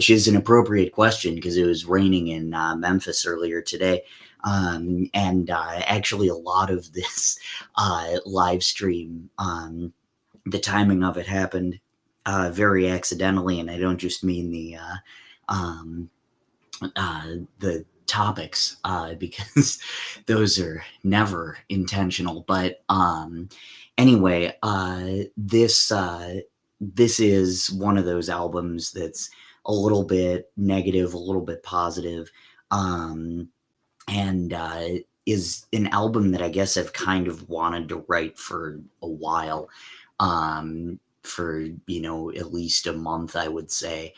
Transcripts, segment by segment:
which is an appropriate question because it was raining in Memphis earlier today. And actually, a lot of this live stream, the timing of it happened very accidentally, and I don't just mean um, the topics because those are never intentional. But anyway, this is one of those albums that's a little bit negative, a little bit positive, um, and is an album that I guess I've kind of wanted to write for a while, for at least a month, I would say,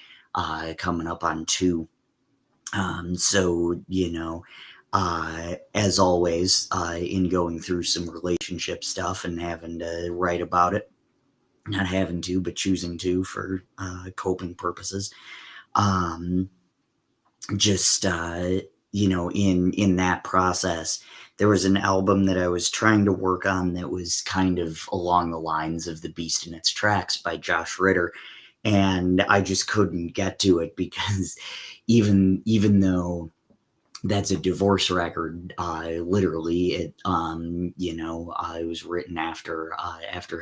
coming up on 2. So, as always, in going through some relationship stuff and having to write about it, not having to, but choosing to for coping purposes. Um, just, in that process, there was an album that I was trying to work on that was kind of along the lines of The Beast in Its Tracks by Josh Ritter. And I just couldn't get to it because even though that's a divorce record, literally it it was written after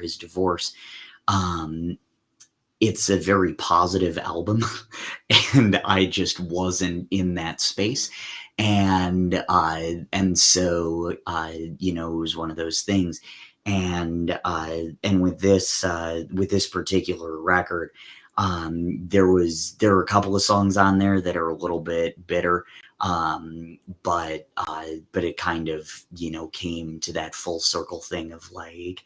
his divorce. It's a very positive album, and I just wasn't in that space. And so it was one of those things. And with this particular record, there were a couple of songs on there that are a little bit bitter, but it kind of came to that full circle thing of like,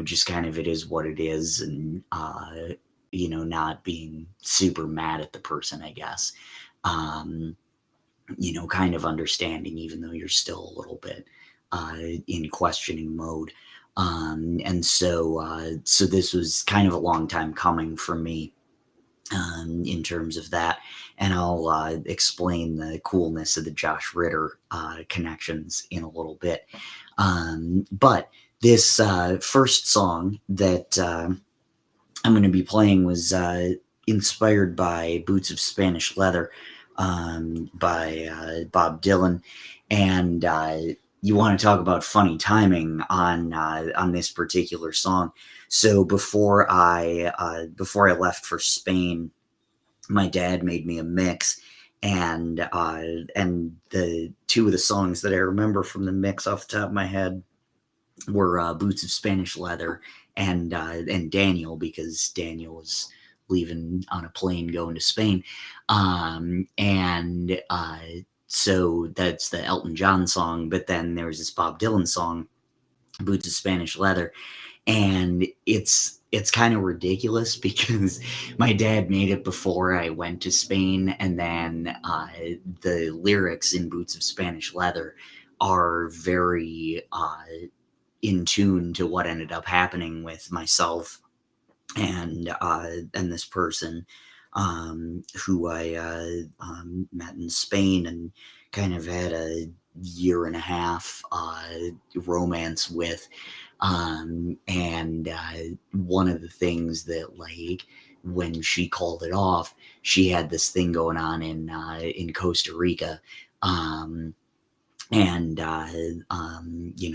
just kind of it is what it is, and not being super mad at the person, I guess. Kind of understanding, even though you're still a little bit in questioning mode. And so this was kind of a long time coming for me, in terms of that. And I'll explain the coolness of the Josh Ritter connections in a little bit. But this first song that I'm going to be playing was inspired by Boots of Spanish Leather, by Bob Dylan. And you want to talk about funny timing on this particular song. So before I left for Spain, my dad made me a mix, and the two of the songs that I remember from the mix off the top of my head were Boots of Spanish Leather and Daniel, because Daniel was leaving on a plane going to Spain. So that's the Elton John song, but then there was this Bob Dylan song, Boots of Spanish Leather. And it's kind of ridiculous because my dad made it before I went to Spain, and then the lyrics in Boots of Spanish Leather are very in tune to what ended up happening with myself and this person who I met in Spain and kind of had a year and a half romance with. And one of the things that, like, when she called it off, she had this thing going on in Costa Rica, and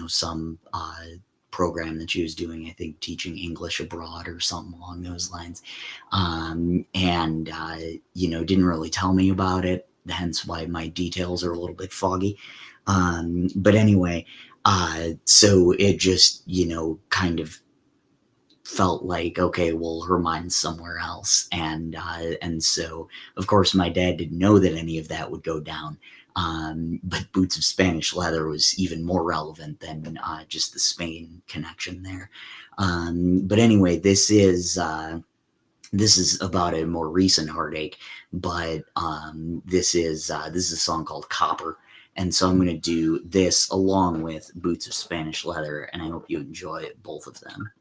some program that she was doing, I think teaching English abroad or something along those lines, and didn't really tell me about it, hence why my details are a little bit foggy. But anyway, so it just, kind of felt like, okay, well, her mind's somewhere else. And so, of course, my dad didn't know that any of that would go down. But Boots of Spanish Leather was even more relevant than just the Spain connection there. But anyway, this is about a more recent heartache, but this is a song called Copper. And so I'm going to do this along with Boots of Spanish Leather, and I hope you enjoy both of them.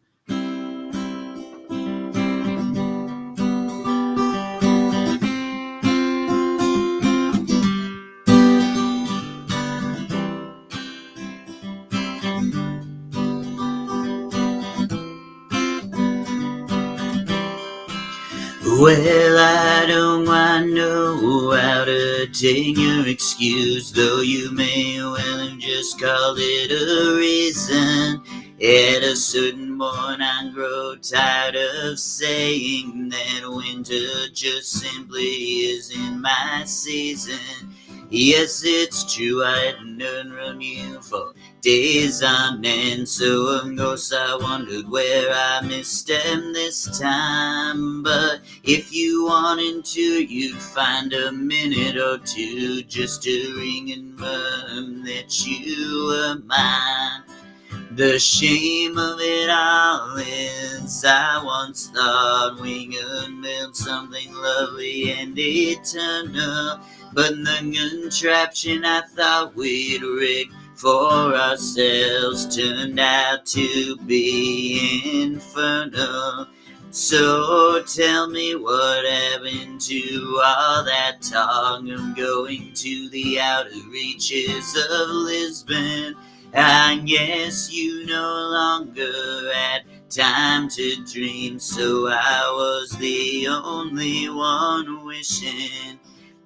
Well, I don't quite know how to take your excuse, though you may well have just called it a reason. At a certain point I grow tired of saying that winter just simply isn't my season. Yes, it's true, I hadn't heard from you for days on end, so of course I wondered where I missed them this time. But if you wanted to, you'd find a minute or two just to ring and confirm that you were mine. The shame of it all is I once thought we could build something lovely and eternal, but the contraption I thought we'd rig for ourselves turned out to be infernal. So tell me what happened to all that talk of going to the outer reaches of Lisbon. I guess you no longer had time to dream, so I was the only one wishing.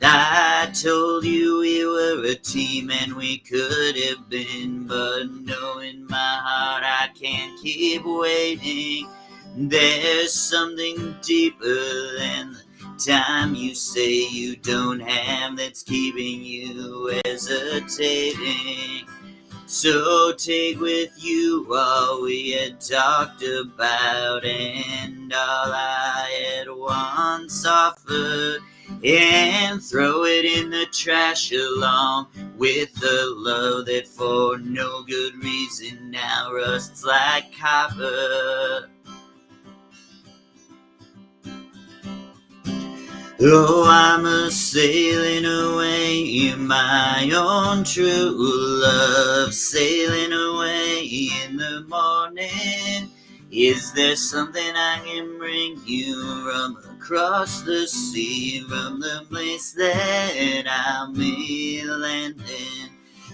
I told you we were a team and we could have been, but knowing my heart I can't keep waiting. There's something deeper than the time you say you don't have that's keeping you hesitating. So take with you all we had talked about and all I had once offered, and throw it in the trash along with the love that for no good reason now rusts like copper. Oh, I'm a sailing away, my own true love, sailing away in the morning. Is there something I can bring you from across the sea, from the place that I'll be landing?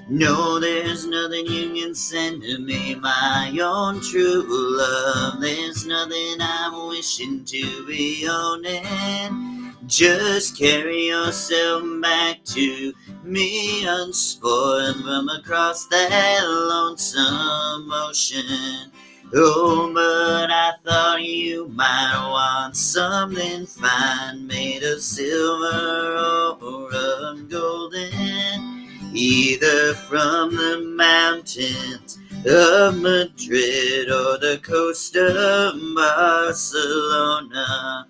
No, there's nothing you can send to me, my own true love. There's nothing I'm wishing to be owning. Just carry yourself back to me unspoiled from across that lonesome ocean. Oh, but I thought you might want something fine, made of silver or of golden, either from the mountains of Madrid or the coast of Barcelona.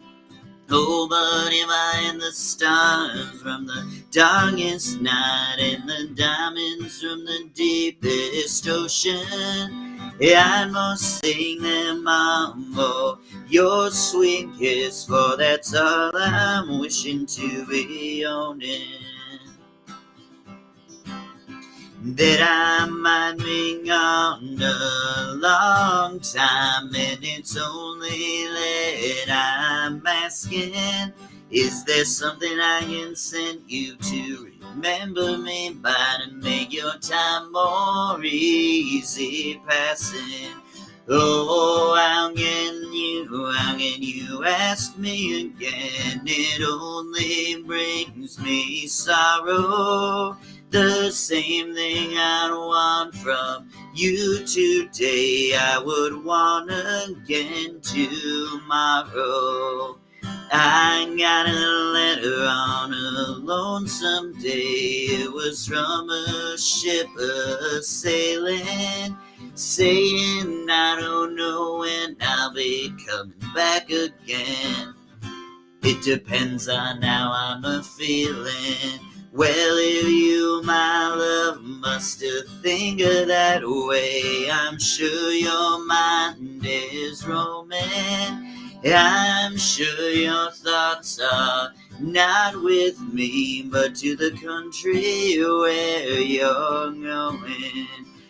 Oh, but if I and the stars from the darkest night and the diamonds from the deepest ocean, I must sing them all for your sweet kiss, for that's all I'm wishing to be owning. That I might be gone a long time, and it's only that I'm asking, is there something I can send you to remember me by, to make your time more easy passing? Oh, how can you ask me again? It only brings me sorrow. The same thing I'd want from you today, I would want again tomorrow. I got a letter on a lonesome day. It was from a ship a-sailing, saying I don't know when I'll be coming back again. It depends on how I'm a-feeling. Well, if you, my love, must think of that way, I'm sure your mind is roaming. I'm sure your thoughts are not with me, but to the country where you're going.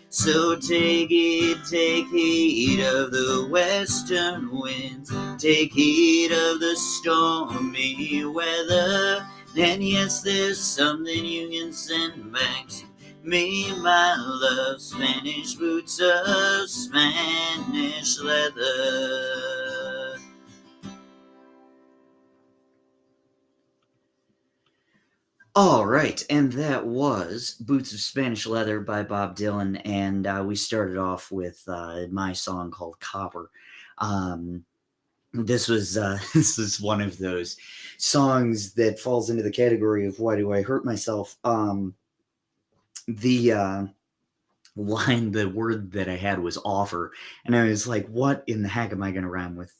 So take heed of the western winds, take heed of the stormy weather. And yes, there's something you can send back to me, my love, Spanish boots of Spanish leather. All right, and that was Boots of Spanish Leather by Bob Dylan, and we started off with my song called Copper. Um, this was this is one of those songs that falls into the category of why do I hurt myself? The the word that I had was offer, and I was like, what in the heck am I going to rhyme with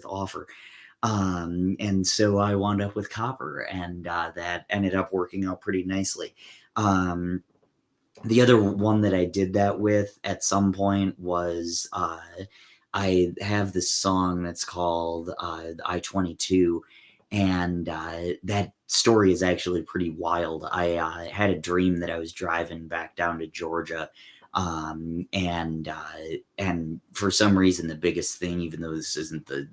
offer? And so I wound up with copper, and that ended up working out pretty nicely. Um, the other one that I did that with at some point was I have this song that's called I-22, and that story is actually pretty wild. I had a dream that I was driving back down to Georgia, and for some reason the biggest thing, even though this isn't the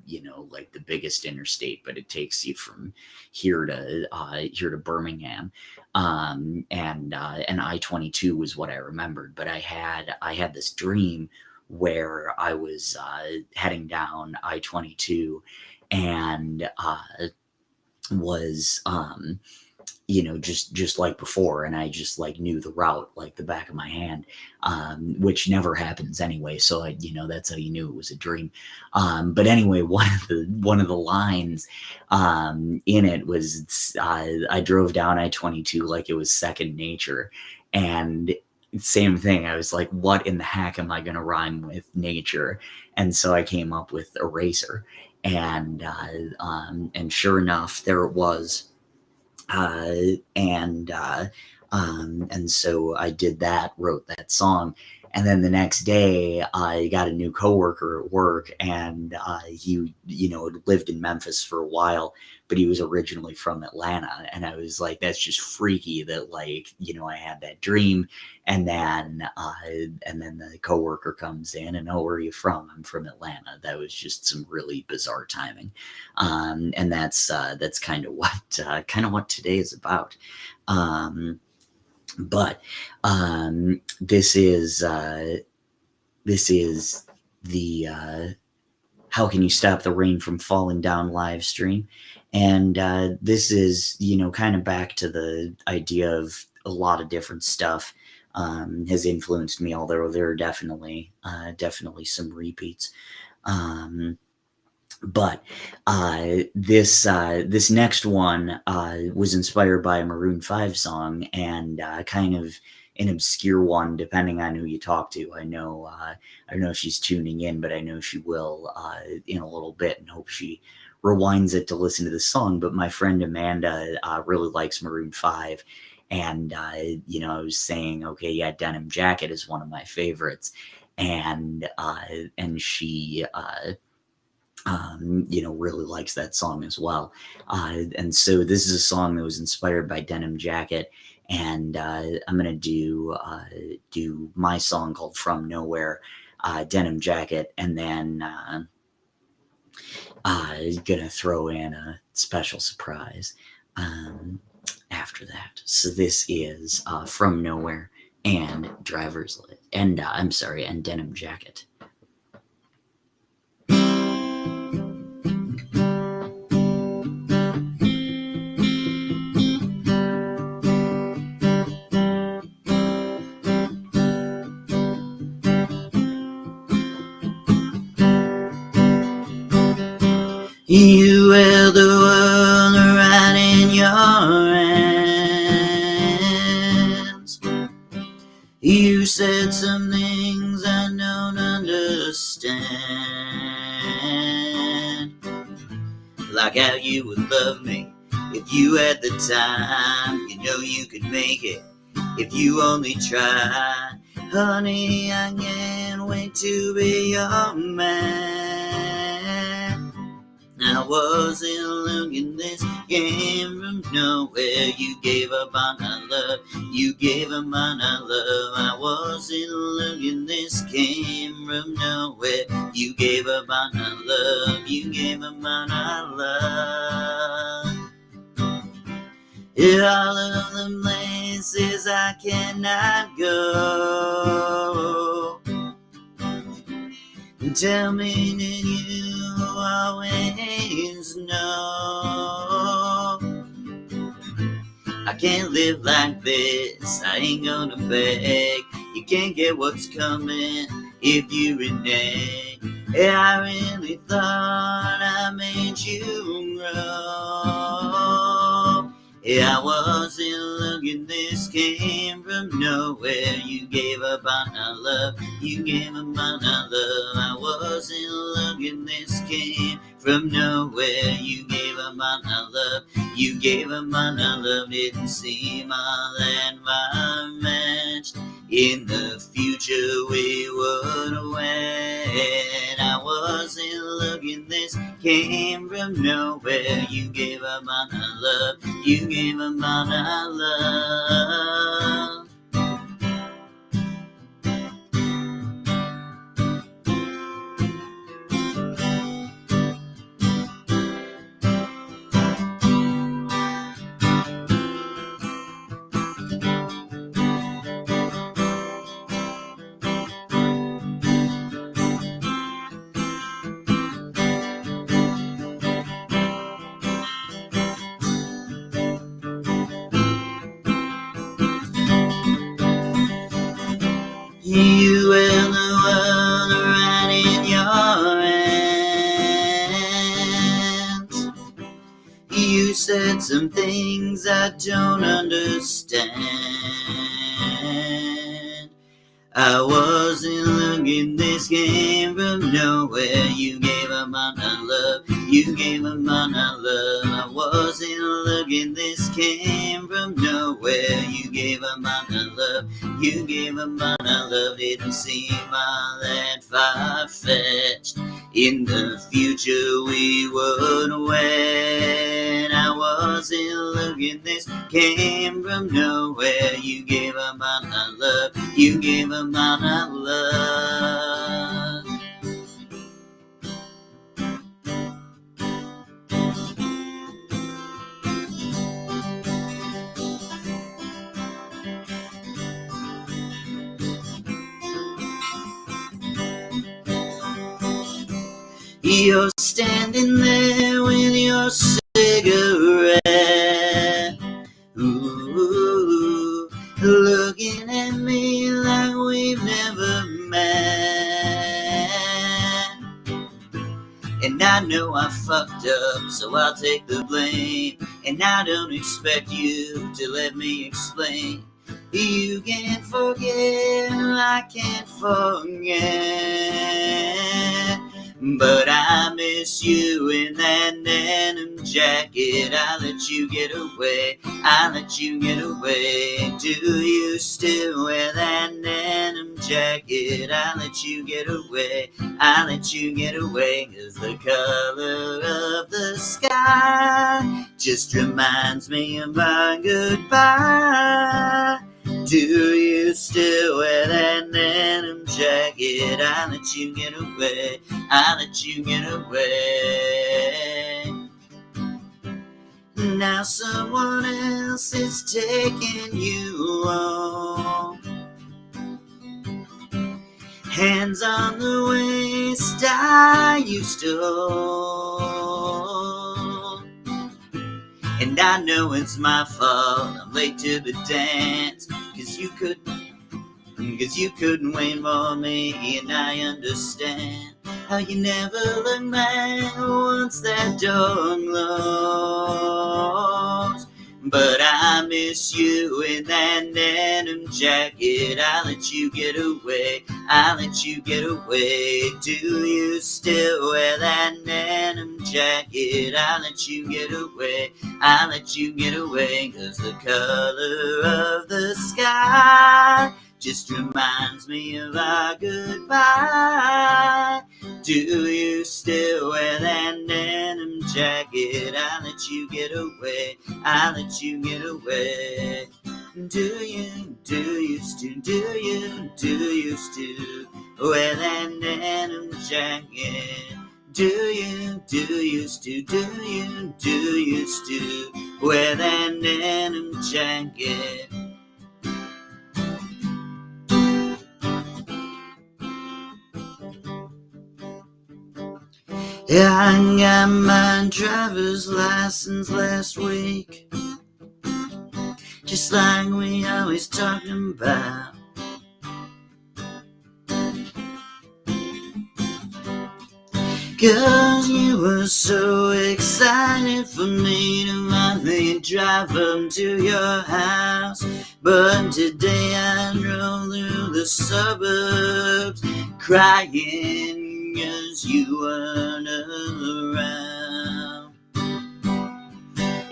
like the biggest interstate, but it takes you from here to Birmingham, and I-22 was what I remembered. But I had this dream where I was heading down I-22, and was just like before, and I just like knew the route like the back of my hand, which never happens anyway. So that's how you knew it was a dream. But anyway, one of the lines in it was I drove down I-22 like it was second nature, and same thing. I was like, what in the heck am I going to rhyme with nature? And so I came up with eraser, and sure enough, there it was. uh, and uh, and so I did that, wrote that song, and then the next day I got a new coworker at work, and he had lived in Memphis for a while, but he was originally from Atlanta, and I was like, that's just freaky that I had that dream, and then the coworker comes in and, oh, where are you from? I'm from Atlanta. That was just some really bizarre timing. And that's kind of what today is about. But this is the how can you stop the rain from falling down live stream, and this is kind of back to the idea of a lot of different stuff has influenced me, although there are definitely some repeats. um, but this next one was inspired by a Maroon 5 song, and kind of an obscure one depending on who you talk to. I don't know if she's tuning in, but I know she will in a little bit, and hope she rewinds it to listen to the song. But my friend Amanda really likes Maroon 5, and I was saying, okay, yeah, Denim Jacket is one of my favorites, and she really likes that song as well. And so this is a song that was inspired by Denim Jacket, and I'm gonna do my song called From Nowhere, Denim Jacket, and then gonna throw in a special surprise after that. So this is From Nowhere and Driver's Lit, and and Denim Jacket. You held the world right in your hands. You said some things I don't understand, like how you would love me if you had the time. You know you could make it if you only try. Honey, I can't wait to be your man. I wasn't alone in this game from nowhere. You gave up on our love. You gave up on our love. I wasn't alone in this game from nowhere. You gave up on our love. You gave up on our love. All of the places I cannot go. Tell me, did you always know? I can't live like this, I ain't gonna beg. You can't get what's coming if you renege. Yeah, I really thought I made you grow. Yeah, I wasn't looking, this came from nowhere. You gave up on our love, you gave up on our love. I wasn't looking, this came from nowhere. You gave up on our love, you gave up on our love. Didn't seem all that far fetched. In the future we would wed. I wasn't looking, this came from nowhere. You gave up on our love, you gave up on our love. You held the world right in your hands. You said some things I don't understand. I wasn't looking, this came from nowhere. You gave up on our love, you gave up on our love. I wasn't looking, this came from nowhere. You gave up on our love, you gave up on our love. Didn't seem all that far-fetched. In the future we would wed. I wasn't looking, this came from nowhere. You gave up on our love, you gave up on our love. You're standing there with your cigarette, ooh, looking at me like we've never met. And I know I fucked up, so I'll take the blame. And I don't expect you to let me explain. You can't forget, I can't forget. But I miss you in that denim jacket. I let you get away, I let you get away. Do you still wear that denim jacket? I let you get away, I let you get away. 'Cause the color of the sky just reminds me of our goodbye. Do you still wear that denim jacket? I let you get away, I let you get away. Now someone else is taking you home. Hands on the waist I used to hold. And I know it's my fault, I'm late to the dance. 'Cause you couldn't wait for me. And I understand how you never look back once that door closed. But I miss you in that denim jacket. I let you get away, I let you get away. Do you still wear that denim jacket? I let you get away, I let you get away. 'Cause the color of the sky just reminds me of our goodbye. Do you still wear that denim jacket? I let you get away, I let you get away. Do you still wear that denim jacket? Do you still wear that denim jacket? Yeah, I got my driver's license last week. just like we always talked about. Cause you were so excited for me to finally drive up to your house. But today I drove through the suburbs crying cause you weren't around.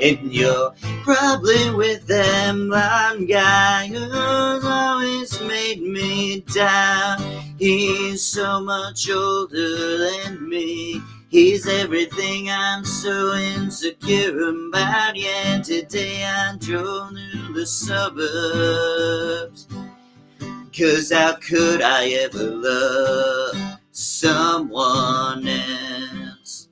And you're probably with that blonde guy who's always made me down. He's so much older than me. He's everything I'm so insecure about. Yeah, today I drove through the suburbs. Cause how could I ever love someone else?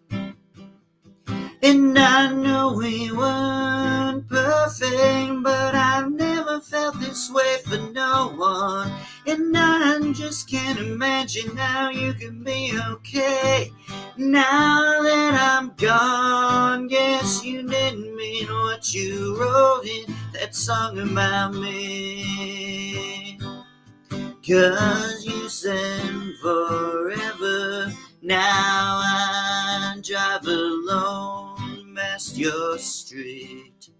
And I know we weren't perfect, but I've never felt this way for no one. And I just can't imagine how you can be okay now that I'm gone. Guess you didn't mean what you wrote in that song about me. Cause you said forever, now I drive alone past your street.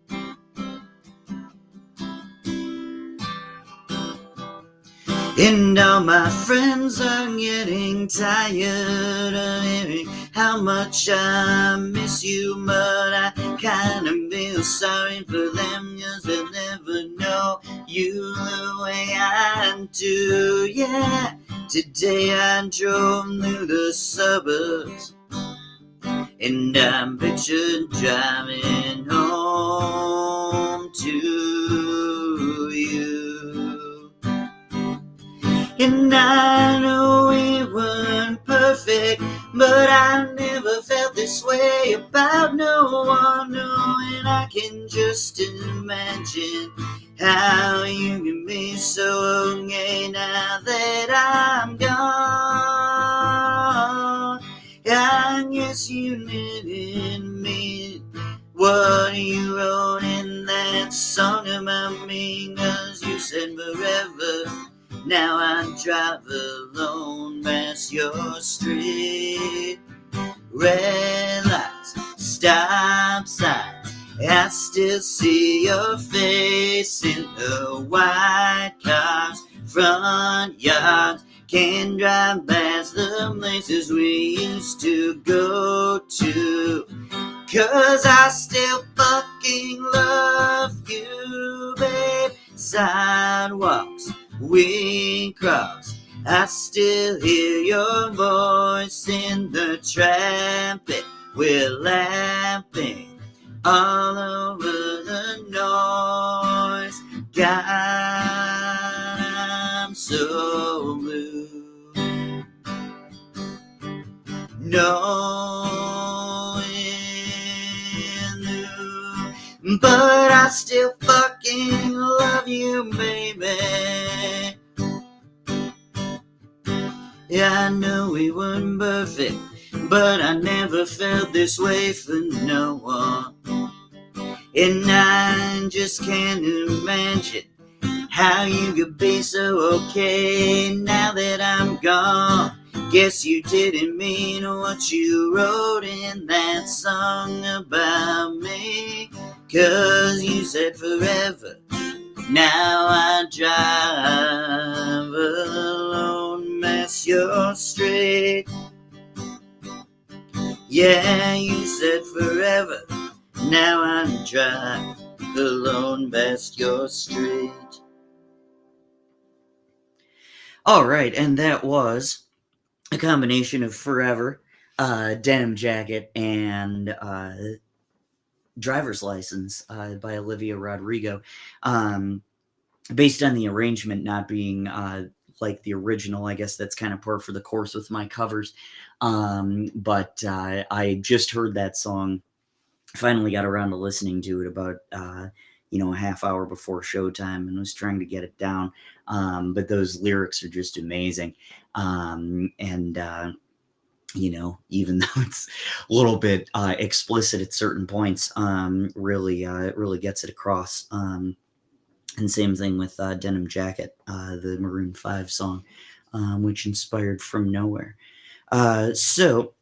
And all my friends are getting tired of hearing how much I miss you, but I kinda feel sorry for them, cause they'll never know you the way I do. Yeah, today I drove through the suburbs, and I'm pictured driving home to you. And I know we weren't perfect, but I never felt this way about no one. No, and I can just imagine how you can be so okay now that I'm gone. I guess you didn't mean what you wrote in that song about me, cause you said forever, now I drive alone past your street. Red lights, stop signs, I still see your face in the white cars, front yards. Can't drive past the places we used to go to, cause I still fucking love you, babe. Sidewalks we cross, I still hear your voice in the traffic. We're laughing all over the noise. God, I'm so blue. Knowing you, but I still fucking love you, baby. Yeah, I know we weren't perfect, but I never felt this way for no one. And I just can't imagine how you could be so okay now that I'm gone. Guess you didn't mean what you wrote in that song about me, cause you said forever, now I drive alone past your street. Yeah, you said forever, now I drive alone past your street. All right, and that was a combination of Forever, Denim Jacket, and Driver's License by Olivia Rodrigo. Based on the arrangement not being like the original, I guess that's kind of par for the course with my covers. But I just heard that song, finally got around to listening to it about a half hour before showtime, and was trying to get it down. But those lyrics are just amazing. And even though it's a little bit explicit at certain points, really gets it across. And same thing with Denim Jacket, the Maroon 5 song, which inspired From Nowhere. So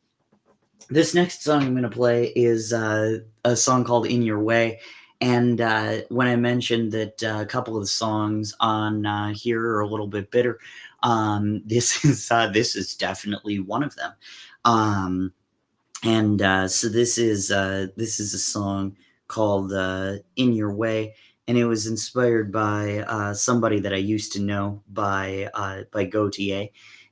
this next song I'm going to play is a song called In Your Way. And when I mentioned that a couple of the songs on here are a little bit bitter, this is definitely one of them. And so this is a song called "In Your Way," and it was inspired by somebody that I used to know by Gautier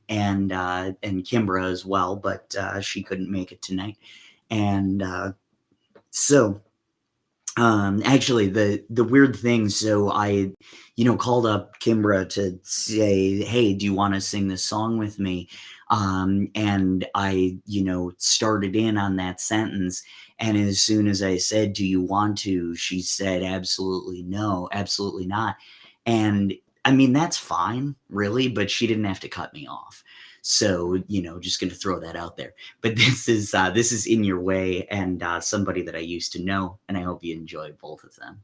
and Kimbra as well, but she couldn't make it tonight, and so actually, the weird thing, so I, called up Kimbra to say, "Hey, do you wanna sing this song with me?" And I, started in on that sentence, and as soon as I said, "Do you want to?" She said, "Absolutely no, absolutely not." And, I mean, that's fine, really, but she didn't have to cut me off. So, just gonna throw that out there. But this is In Your Way and somebody that I used to know, and I hope you enjoy both of them.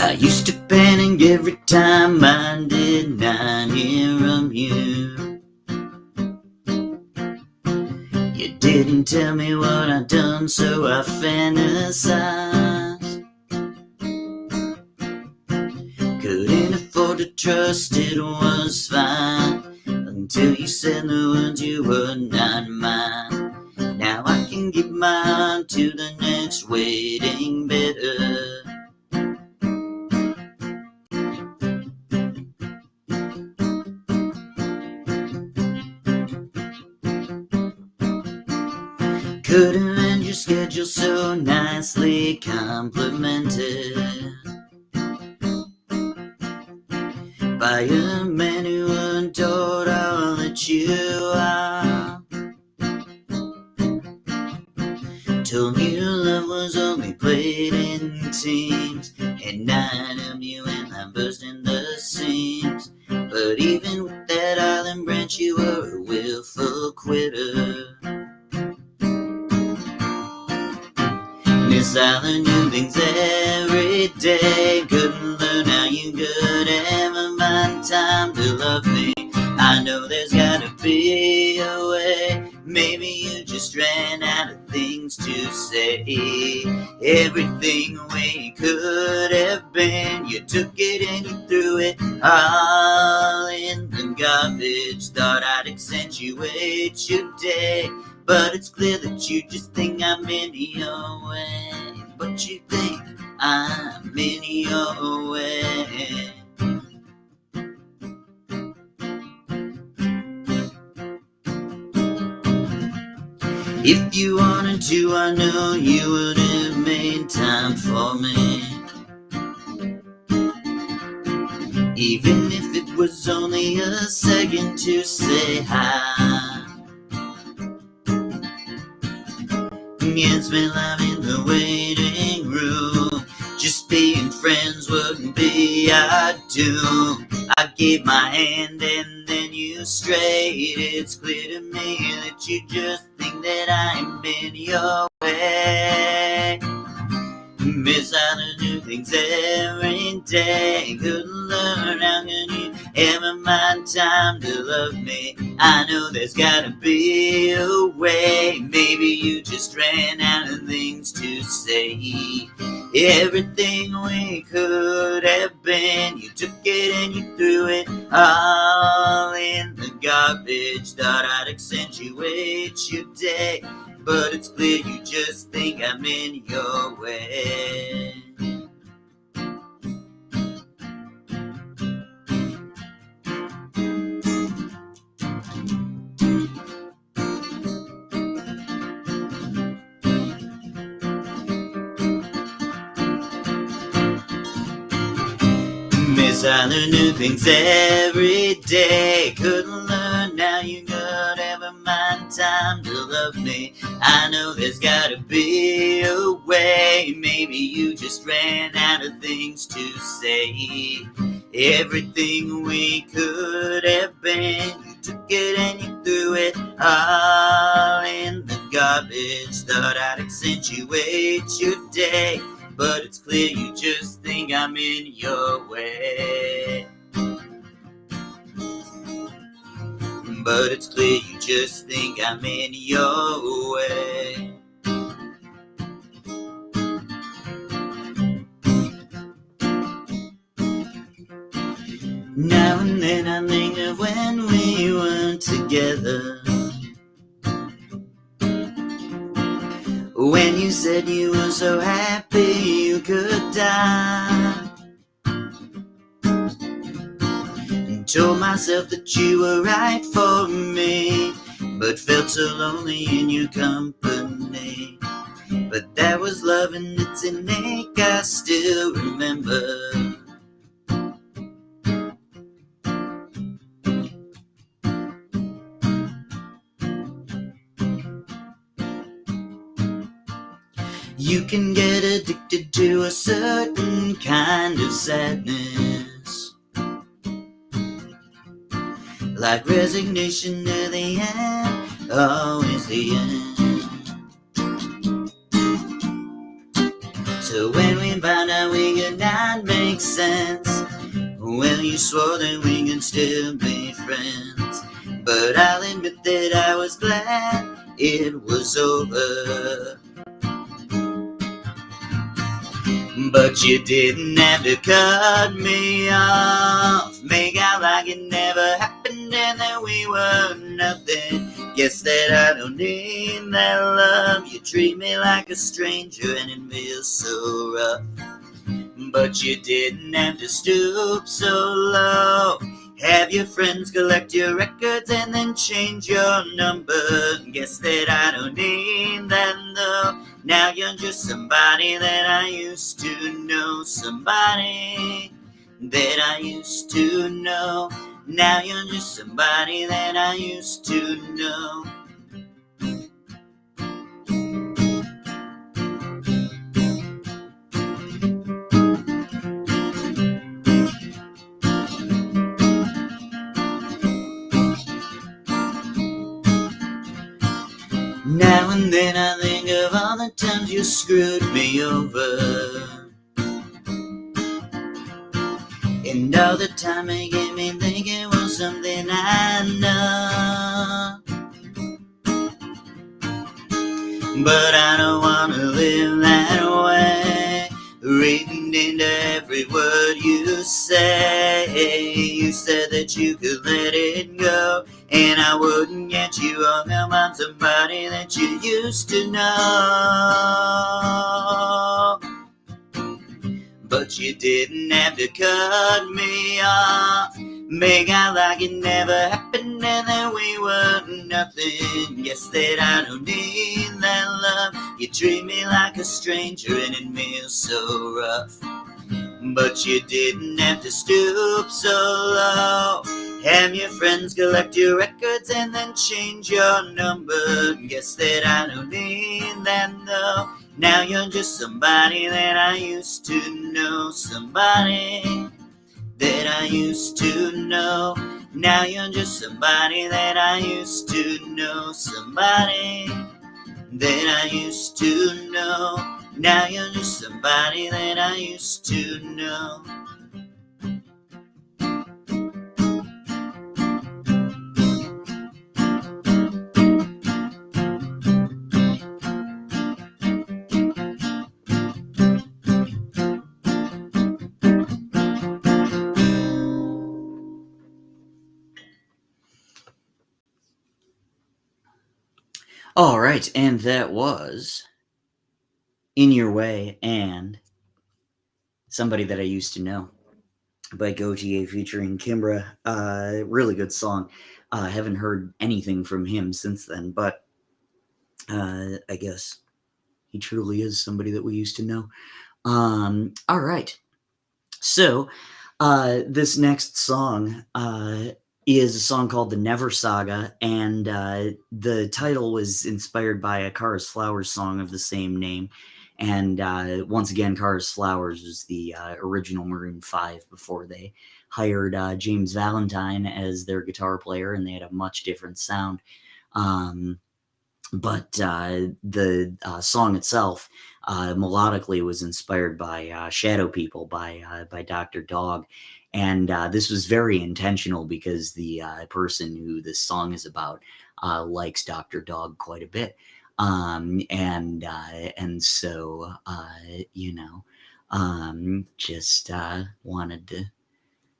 I used to panic every time I did not hear from you. You didn't tell me what I'd done, so I fantasized. Couldn't afford to trust, it was fine, until you said the words, "You were not mine." Now I can give my heart to the next waiting better. Could arrange your schedule so nicely complimented by a man who adored all that you are. Told me your love was only played in teams, and I knew when I burst in the seams. But even with that olive branch, you were a willful quitter. Miss Island, new things every day. Couldn't learn how you could ever find time to love me. I know there's gotta be a way. Maybe you just ran out of things to say. Everything we could have been, you took it and you threw it all in the garbage. Thought I'd accentuate your day, but it's clear that you just think I'm in your way. But you think I'm in your way. If you wanted to, I know you would have made time for me. Even if it was only a second to say hi. Can't spend life in the waiting room. Just being friends wouldn't be our doom. I gave my hand and then you strayed. It's clear to me that you just think that I'm in your way. Miss all the new things every day. Couldn't learn, how can you ever find time to love me? I know there's gotta be a way. Maybe you just ran out of things to say. Everything we could have been, you took it and you threw it all in the garbage. Thought I'd accentuate your day, but it's clear you just think I'm in your way. Miss other new things every day. Couldn't learn, now you could ever mind time to love me. I know there's gotta be a way. Maybe you just ran out of things to say. Everything we could have been, you took it and you threw it all in the garbage. Thought I'd accentuate your day, but it's clear you just think I'm in your way. But it's clear you just think I'm in your way. Now and then I think of when we were together, when you said you were so happy you could die, and told myself that you were right for me, but felt so lonely in your company. But that was love and its innate, I still remember. You can get addicted to a certain kind of sadness, like resignation to the end, always the end. So when we found out we could not make sense, well, you swore that we could still be friends. But I'll admit that I was glad it was over. But you didn't have to cut me off, make out like it never happened and that we were nothing. Guess that I don't need that love. You treat me like a stranger and it feels so rough. But you didn't have to stoop so low, have your friends collect your records and then change your number. Guess that I don't need that though. Now you're just somebody that I used to know, somebody that I used to know. Now you're just somebody that I used to know. Now and then I think of all the times you screwed me over, and all the time it gave me thinking it was something I know. But I don't wanna live that way, reading into every word you say. You said that you could let it go, and I wouldn't get you hung up on somebody that you used to know. But you didn't have to cut me off, make out like it never happened and that we were nothing. Guess that I don't need that love. You treat me like a stranger and it feels so rough. But you didn't have to stoop so low, have your friends collect your records and then change your number. Guess that I don't need that though. Now you're just somebody that I used to know, somebody that I used to know. Now you're just somebody that I used to know, somebody that I used to know. Now you're just somebody that I used to know. All right, and that was In Your Way and Somebody That I Used to Know by Gotye featuring Kimbra. Really good song. Haven't heard anything from him since then, but I guess he truly is somebody that we used to know. All right. So this next song is a song called "The Never Saga," and the title was inspired by a Cars Flowers song of the same name. And once again, Cars Flowers was the original Maroon 5 before they hired James Valentine as their guitar player, and they had a much different sound. Um, but the song itself melodically was inspired by Shadow People by Dr. Dog. And this was very intentional because the person who this song is about likes Dr. Dog quite a bit. And so, just wanted to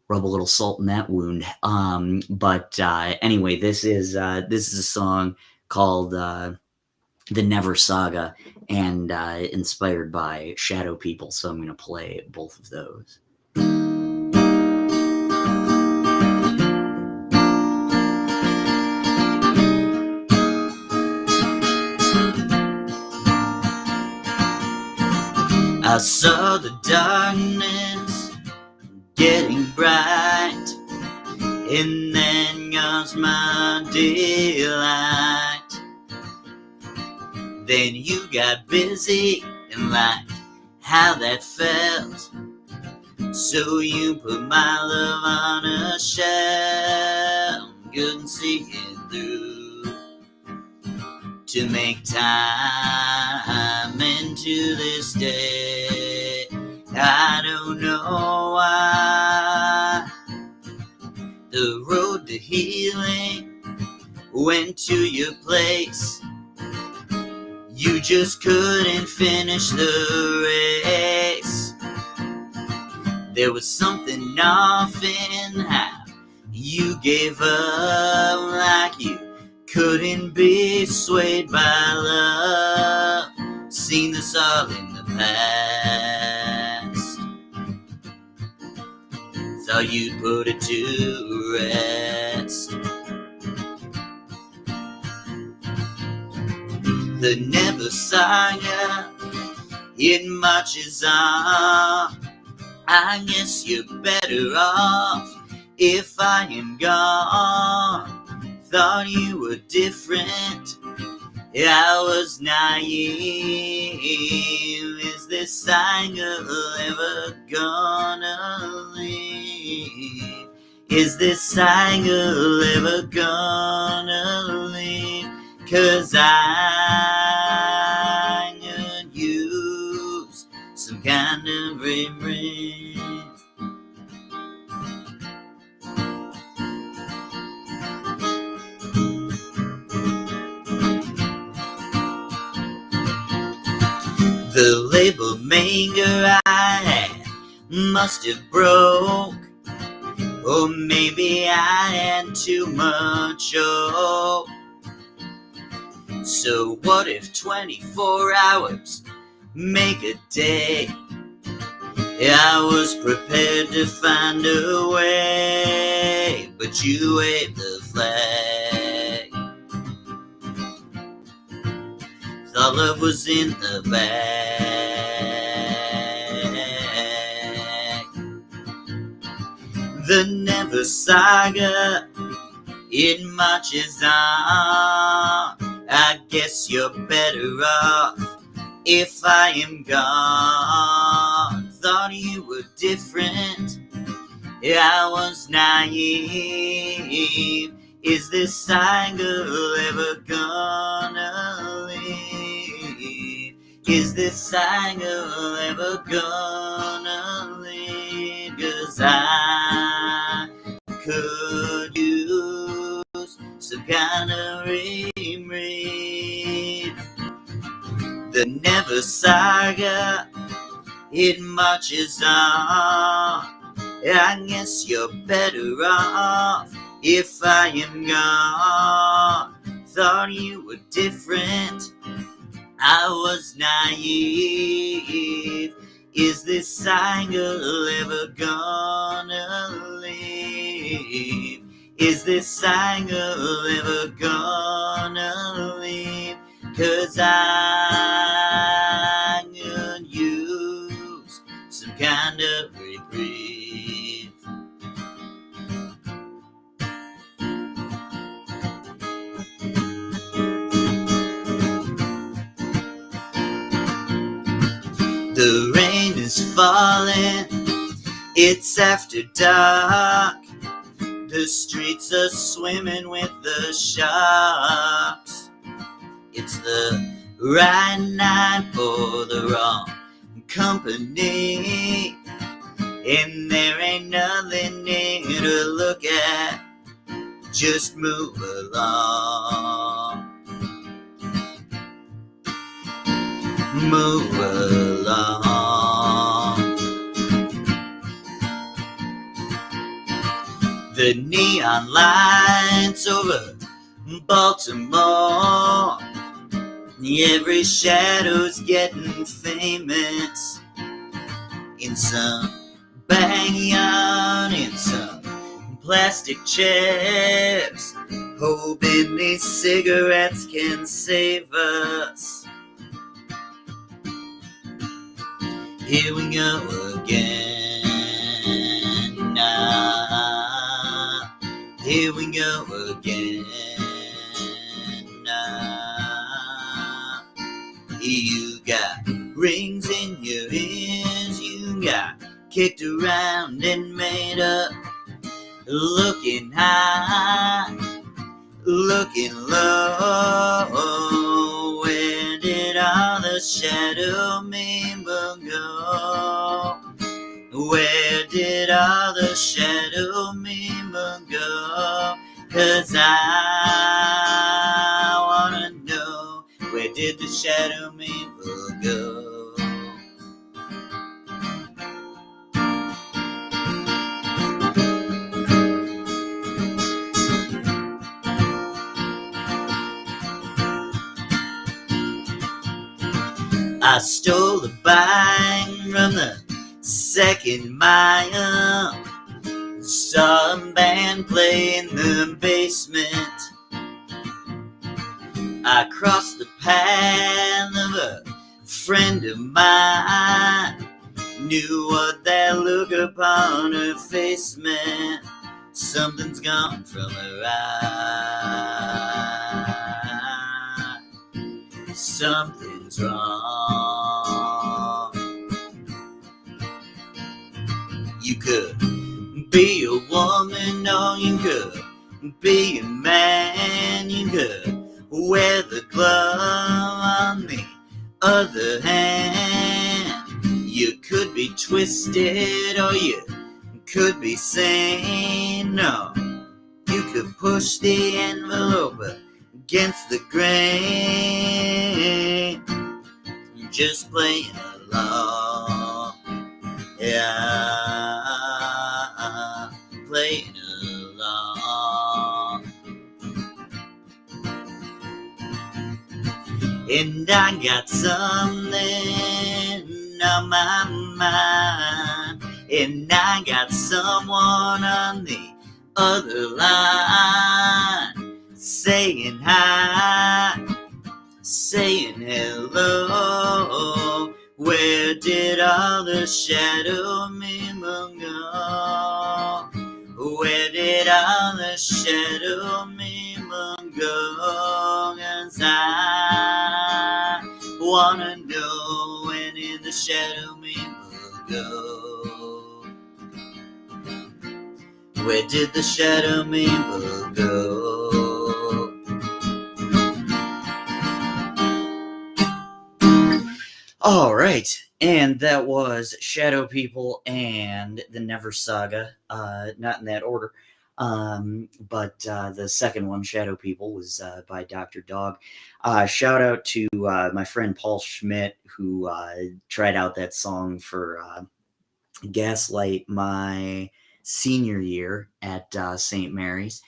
rub a little salt in that wound. But anyway, this is a song called "The Never Saga" and inspired by Shadow People. So I'm going to play both of those. I saw the darkness getting bright, and then comes my daylight. Then you got busy and liked how that felt, so you put my love on a shelf. Couldn't see it through to make time into this day. I don't know why the road to healing went to your place. You just couldn't finish the race. There was something off in how you gave up, like you couldn't be swayed by love. Seen this all in the past. Thought you'd put it to rest. The Never Saga, it marches on. I guess you're better off if I am gone. Thought you were different, I was naive. Is this saga ever gonna leave? Is this saga ever gonna leave? 'Cause I could use some kind of relief. The label maker I had must have broke, or maybe I had too much hope. So what if 24 hours make a day? I was prepared to find a way, but you waved the flag. Thought love was in the bag. The Never Saga, it marches on. I guess you're better off if I am gone. Thought you were different, I was naive. Is this saga ever gonna leave? Is this saga ever gonna leave? 'Cause I could use some kind of reprieve. The Never Saga, it marches on. I guess you're better off if I am gone. Thought you were different, I was naive. Is this saga ever gonna leave? Is this saga ever gonna leave? 'Cause I could use some kind of reprieve. falling. It's after dark. The streets are swimming with the sharks. It's the right night for the wrong company, and there ain't nothing near to look at. Just move along. Move along. The neon lights over Baltimore. Every shadow's getting famous. In some backyard, in some plastic chairs, hoping these cigarettes can save us. Here we go again now. Here we go again now. You got rings in your ears, you got kicked around and made up. Looking high, looking low. Where did all the shadow people go? Where did all the shadow people go? 'Cause I wanna know, where did the shadow people go? I stole a bike from the second mile. Saw a band play in the basement. I crossed the path of a friend of mine. Knew what that look upon her face meant. Something's gone from her eye. Something's wrong. You could be a woman, or you could be a man. You could wear the glove on the other hand. You could be twisted, or you could be sane. No, you could push the envelope against the grain. Just playing along. Yeah, playing along. And I got something on my mind, and I got someone on the other line, saying hi, saying hello. Where did all the shadow people go? Where did all the shadow people go? 'Cause I wanna know, where did the shadow people go? Where did the shadow people go? All right, and that was Shadow People and the Never Saga, not in that order, but the second one, Shadow People, was by Dr. Dog. Shout out to my friend Paul Schmidt, who tried out that song for Gaslight my senior year at St. Mary's.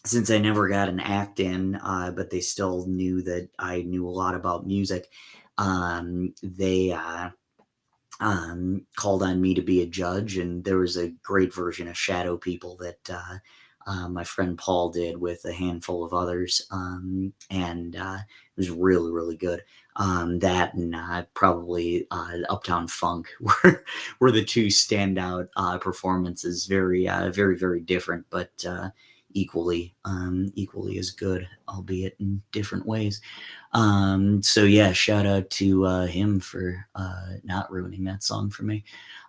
Since I never got an act in, but they still knew that I knew a lot about music, they called on me to be a judge, and there was a great version of Shadow People that my friend Paul did with a handful of others, and it was really, really good. That and probably Uptown Funk were the two standout performances. Very, very, very different, but equally as good, albeit in different ways. So yeah, shout out to him for not ruining that song for me.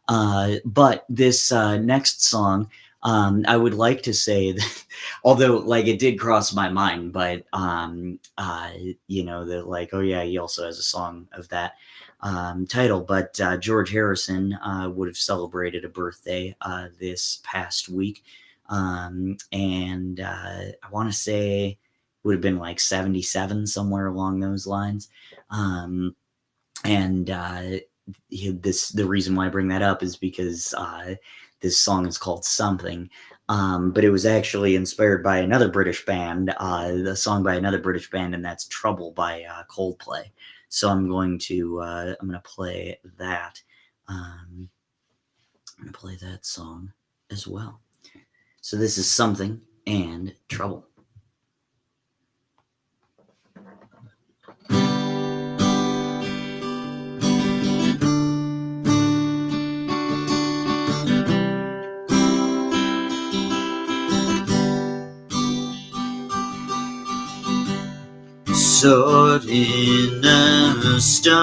But this next song, I would like to say that, although like it did cross my mind, but that like, oh yeah, he also has a song of that title. But George Harrison would have celebrated a birthday this past week, and I want to say would have been like 77, somewhere along those lines. And the reason why I bring that up is because this song is called Something, but it was actually inspired by another British band, the song by another British band, and that's Trouble by Coldplay. So I'm going to play that. I'm going to play that song as well. So this is Something and Trouble. Sword in the stone,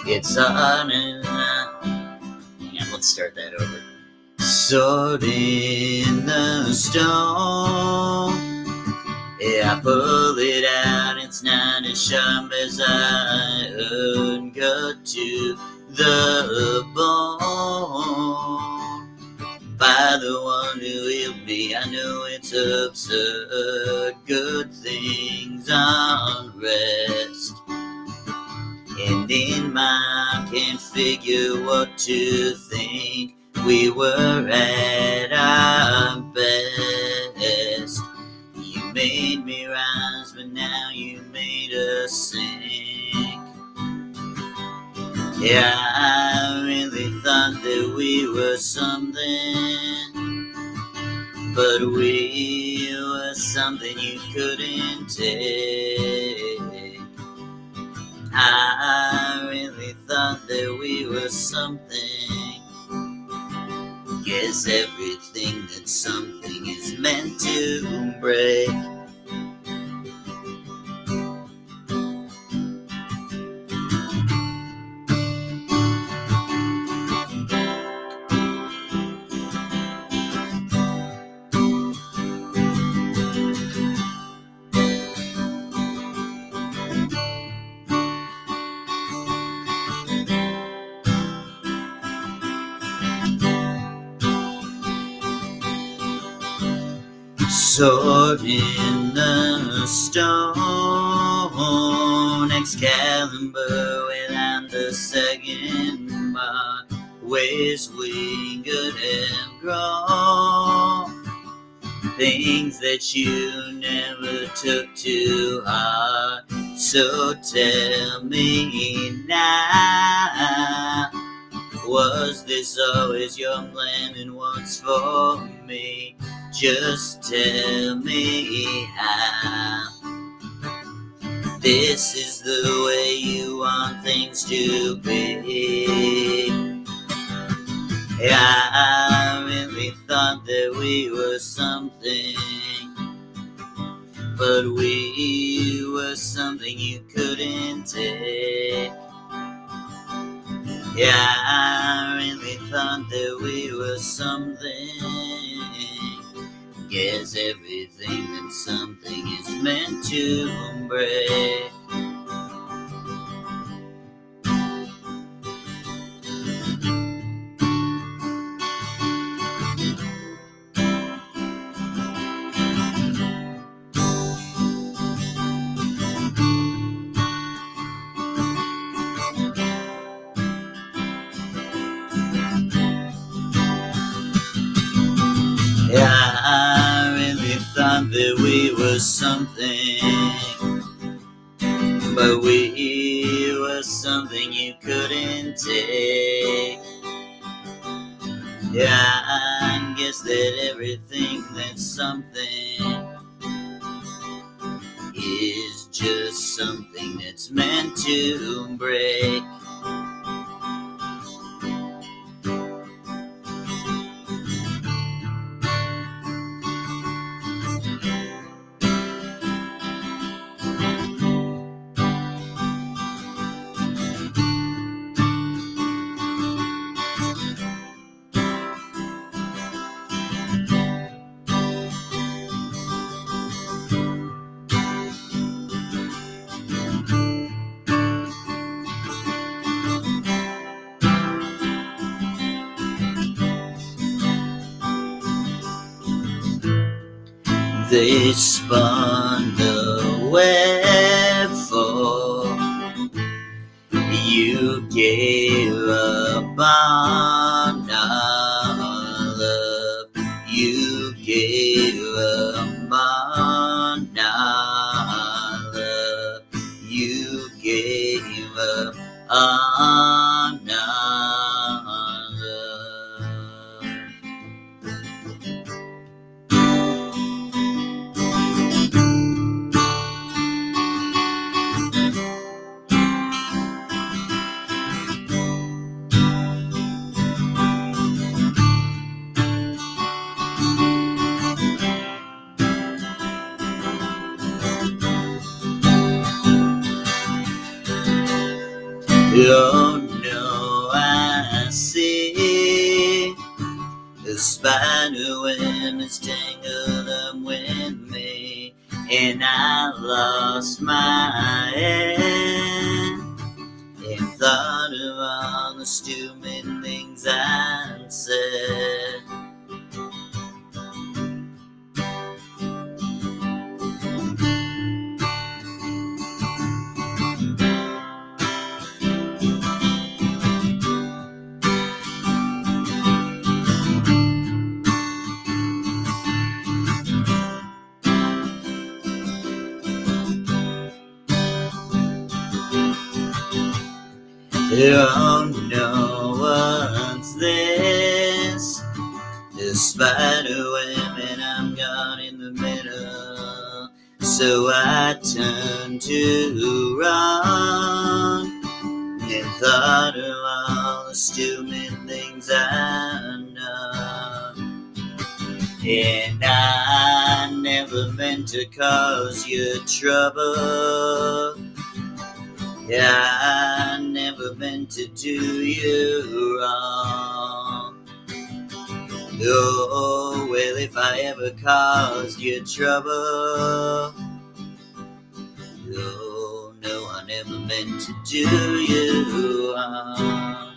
it's on and hang on, let's start that over. Sword in the stone, yeah, I pull it out, it's not as sharp as I heard, cut to the bone. By the one who healed me, I know it's absurd. Good things on rest, and in my can't figure what to think. We were at our best. You made me rise, but now you made us sink. Yeah, I really thought that we were something, but we were something you couldn't take. I really thought that we were something. Guess everything that's something is meant to break. Sword in the stone, Excalibur without the second bar, ways we could have grown, things that you never took to heart. So tell me now, was this always your plan, and what's for me? Just tell me how. This is the way you want things to be. Yeah, I really thought that we were something, but we were something you couldn't take. Yeah, I really thought that we were something. Guess everything that's something is meant to break. Yeah, I really thought that we were something, but we were something you couldn't take. Yeah, I guess that everything that's something is just something that's meant to break. They spun the web for you, gave up on our love. You gave up on our love. You gave up on our love. Oh no, I see the spider web is tangled up with me, and I lost my head and thought of all the stupid things I'd said. Oh no, what's this? The spider web and I'm gone in the middle. So I turned to run and thought of all the stupid things I've done. And I never meant to cause you trouble. Yeah, I never meant to do you wrong. Oh, well, if I ever caused you trouble, oh, no, I never meant to do you wrong.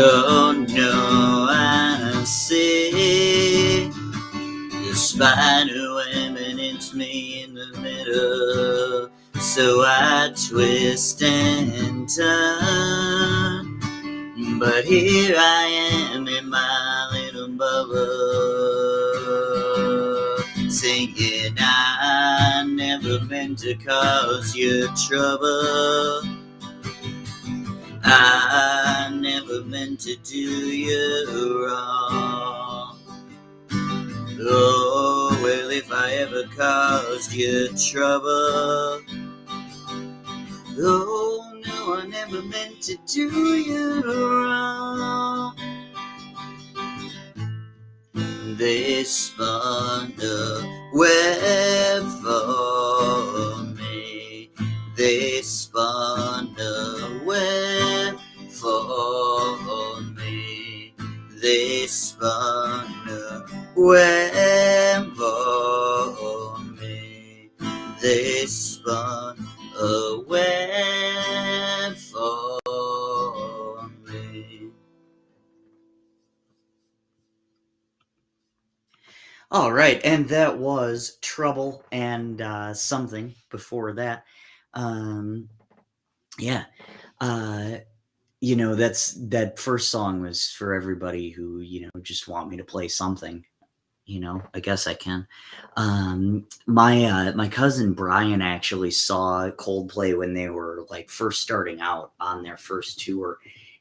Oh no, I see the spider web and it's me in the middle. So I twist and turn, but here I am in my little bubble, singing I never meant to cause you trouble. I never meant to do you wrong. Oh, well, if I ever caused you trouble, oh, no, I never meant to do you wrong. They spun the web for me. They spun the web for me. They spun the web for me. They spun a web for me. All right, and that was Trouble and something before that. Yeah, uh, that first song was for everybody who just want me to play something. I guess I can. My cousin Brian actually saw Coldplay when they were like first starting out on their first tour,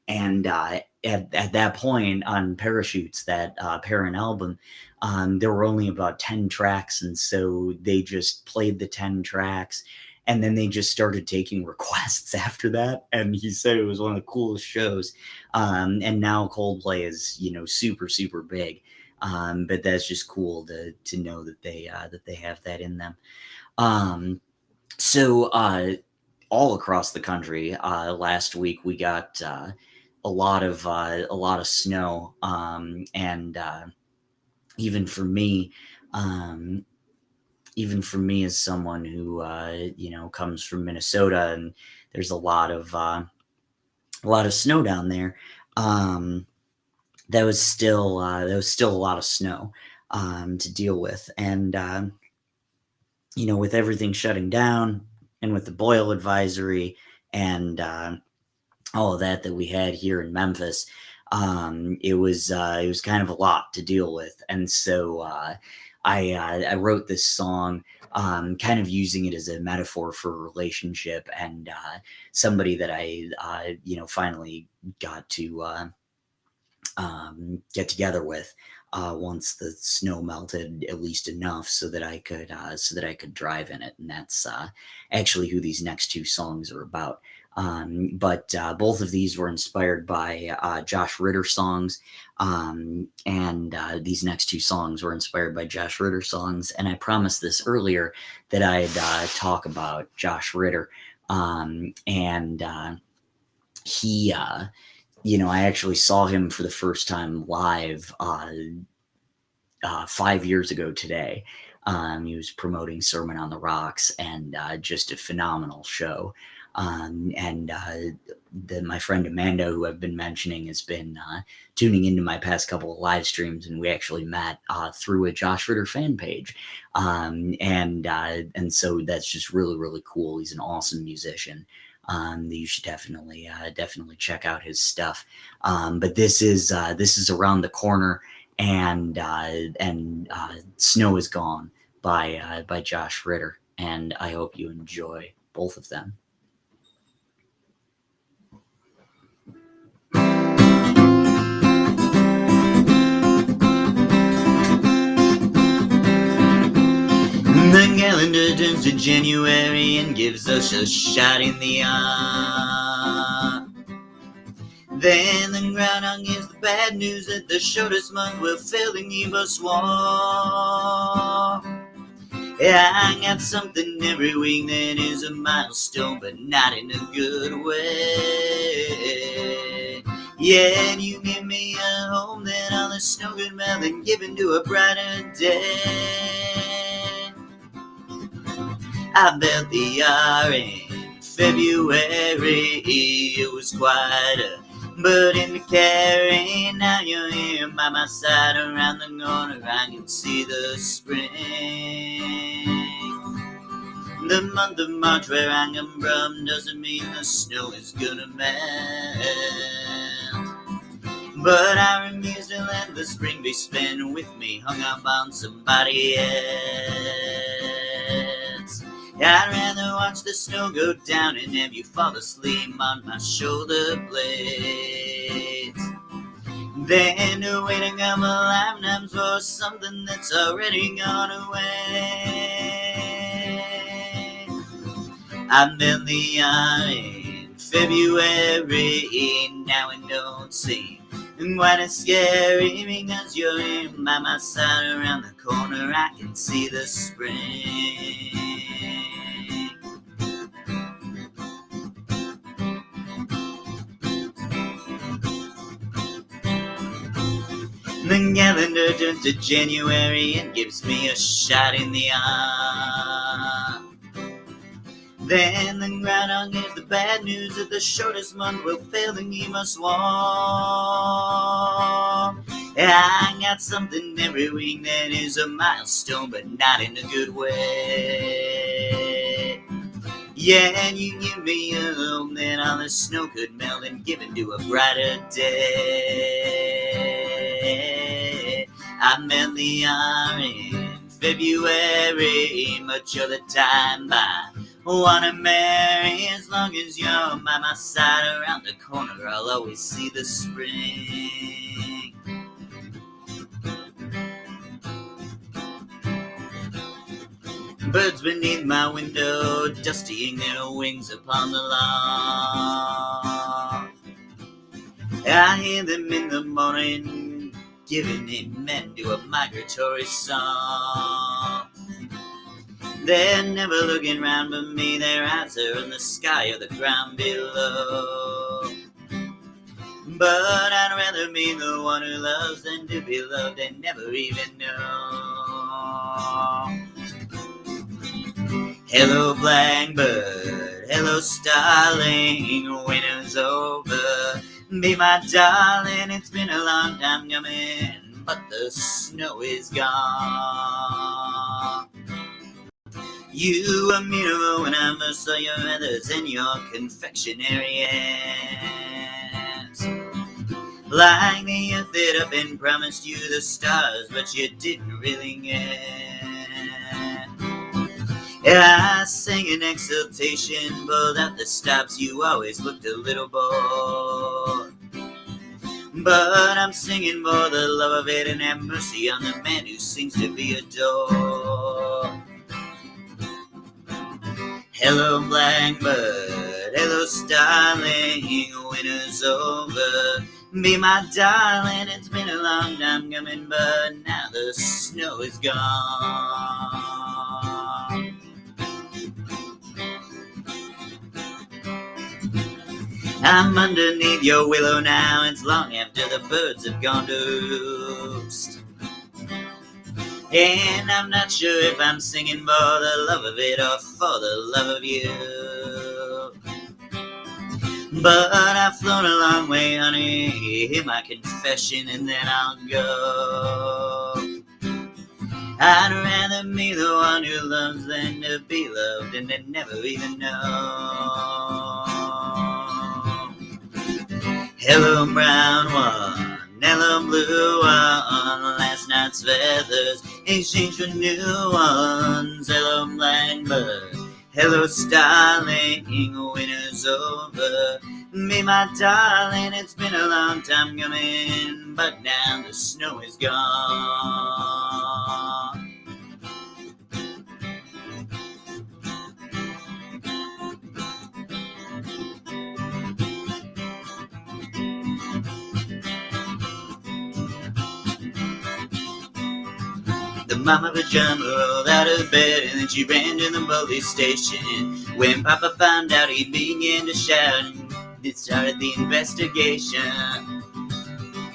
and at that point on Parachutes, that Parent album, there were only about 10 tracks, and so they just played the 10 tracks, and then they just started taking requests after that. And he said it was one of the coolest shows. And now Coldplay is super super big. But that's just cool to know that they have that in them. So all across the country. Last week we got a lot of snow, and even for me, um, even for me as someone who comes from Minnesota, and there's a lot of snow down there. Um, that was still a lot of snow to deal with, and with everything shutting down, and with the boil advisory, and all of that we had here in Memphis, it was kind of a lot to deal with, and so I wrote this song, kind of using it as a metaphor for a relationship, and somebody that I finally got to get together with once the snow melted at least enough so that I could drive in it, and that's actually who these next two songs are about. But both of these were inspired by Josh Ritter songs, and these next two songs were inspired by Josh Ritter songs. And I promised this earlier that I'd talk about Josh Ritter, and he. I actually saw him for the first time live 5 years ago today. He was promoting Sermon on the Rocks, and just a phenomenal show. And my friend Amanda, who I've been mentioning, has been tuning into my past couple of live streams, and we actually met through a Josh Ritter fan page. And so that's just really, really cool. He's an awesome musician. You should definitely check out his stuff. But this is Around the Corner, and Snow is Gone by Josh Ritter, and I hope you enjoy both of them. The calendar turns to January and gives us a shot in the arm. Then the groundhog gives the bad news that the shortest month will fail and give us war. Yeah, I got something every week that is a milestone, but not in a good way. Yeah, and you give me a home that all the snow could melt and give into a brighter day. I built the yard in February. It was quite a burden to carry. Now you're here by my side, around the corner I can see the spring. The month of March, where I come from, doesn't mean the snow is gonna melt. But I refuse to let the spring be spent with me hung up on somebody else. I'd rather watch the snow go down and have you fall asleep on my shoulder blades than to wait a couple lifetimes for something that's already gone away. I've been the yard in February, now it don't seem quite as scary because you're in by my side, around the corner I can see the spring. The calendar turns to January and gives me a shot in the arm. Then the groundhog gives the bad news that the shortest month will fail and give us war. I got something every week that is a milestone, but not in a good way. Yeah, and you give me a hope that all the snow could melt and give into a brighter day. I met the yard in February, much of the time I wanna marry. As long as you're by my side, around the corner I'll always see the spring. Birds beneath my window, dustying their wings upon the lawn. I hear them in the morning, giving amen to a migratory song. They're never looking round but me, their eyes are in the sky or the ground below. But I'd rather be the one who loves than to be loved and never even know. Hello, blackbird. Hello, starling. Winter's over. Be my darling. It's been a long time coming, but the snow is gone. You were beautiful when I first saw your feathers and your confectionery hands. Like the earth lit up and promised you the stars, but you didn't really get. I sang in exultation, pulled out the stops, you always looked a little bored. But I'm singing for the love of it and have mercy on the man who seems to be adored. Hello, blackbird, hello, starling, winter's over. Be my darling, it's been a long time coming, but now the snow is gone. I'm underneath your willow now, it's long after the birds have gone to roost. And I'm not sure if I'm singing for the love of it or for the love of you. But I've flown a long way, honey, hear my confession and then I'll go. I'd rather be the one who loves than to be loved and to never even know. Hello, brown one, hello, blue one, last night's feathers exchanged for new ones. Hello, blackbird, hello, starling, winter's over. Be my darling, it's been a long time coming, but now the snow is gone. The mama pajama rolled out of bed and then she ran to the police station. When Papa found out, he began to shout and it started the investigation.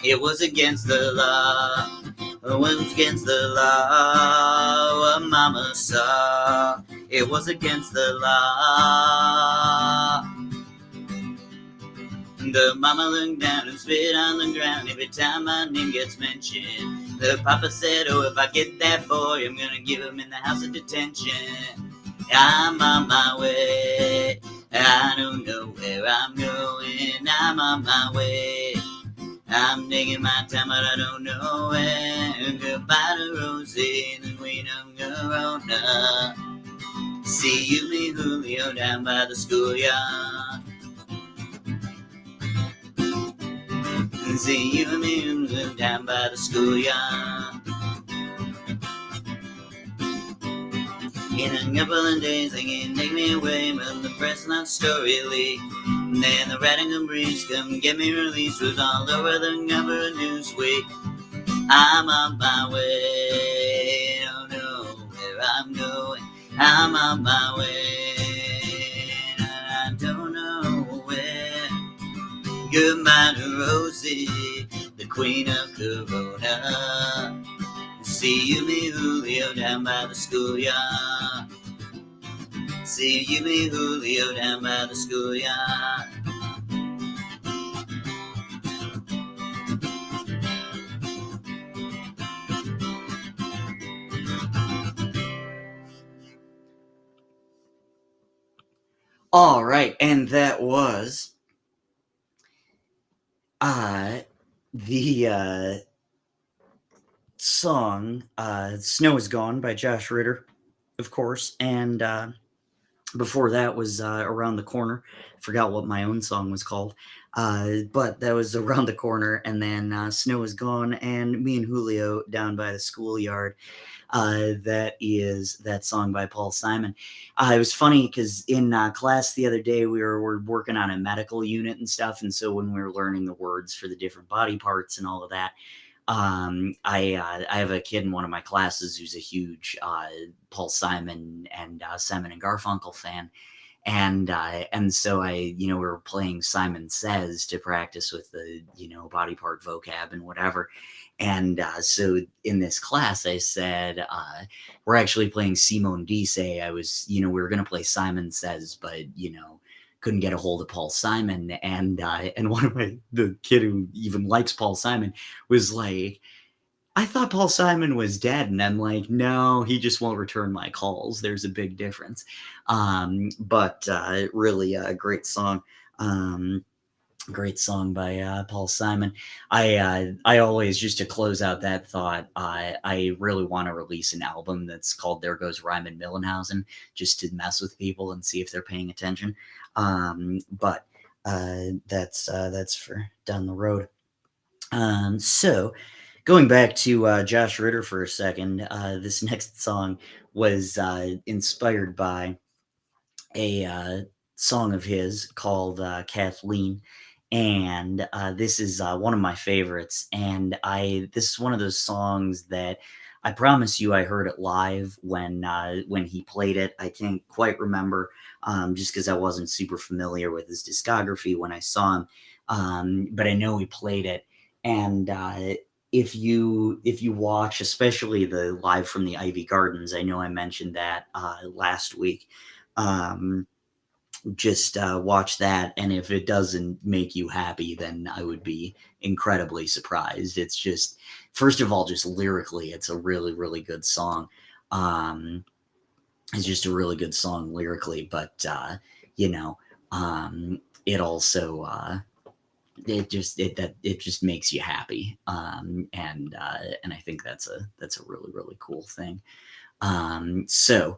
It was against the law. It was against the law. What Mama saw. It was against the law. The mama looked down and spit on the ground every time my name gets mentioned. The papa said, oh, if I get that boy, I'm gonna give him in the house of detention. I'm on my way, I don't know where I'm going. I'm on my way, I'm taking my time, but I don't know where. Goodbye to Rosie, the queen of Corona. See you, me Julio, down by the schoolyard. See you, me down by the schoolyard. In a couple of days they can take me away, but the press not story leak. Then the Radical Breeze come get me released, was all over the cover of Newsweek. I'm on my way, don't know where I'm going. I'm on my way, I don't know where. Goodbye to Rosie, the queen of Corona. See you, me Julio, down by the schoolyard. See you, me Julio, down by the schoolyard. All right, and that was the song Snow Is Gone by Josh Ritter, of course, and before that was Around the Corner. I forgot what my own song was called, but that was Around the Corner, and then Snow Is Gone, and Me and Julio, Down by the Schoolyard. That is that song by Paul Simon. It was funny because in class the other day we were working on a medical unit and stuff, and so when we were learning the words for the different body parts and all of that, I have a kid in one of my classes who's a huge Paul Simon and Simon and Garfunkel fan, and so we were playing Simon Says to practice with the body part vocab and whatever. And so in this class, I said, we're actually playing Simone Dice. We were going to play Simon Says, but couldn't get a hold of Paul Simon. And the kid who even likes Paul Simon was like, I thought Paul Simon was dead. And I'm like, no, he just won't return my calls. There's a big difference. But really a great song. Great song by Paul Simon. I always, just to close out that thought, I really want to release an album that's called "There Goes Ryman Millenhausen," just to mess with people and see if they're paying attention. But that's for down the road. So going back to Josh Ritter for a second, this next song was inspired by a song of his called Kathleen. And this is one of my favorites. And this is one of those songs that I promise you I heard it live when he played it. I can't quite remember, just because I wasn't super familiar with his discography when I saw him. But I know he played it. And if you watch, especially the Live from the Ivy Gardens, I know I mentioned that last week. Just watch that, and if it doesn't make you happy, then I would be incredibly surprised. It's just, first of all, just lyrically, it's a really, really good song. It's just a really good song lyrically, but it also it just makes you happy, and I think that's a really, really cool thing. So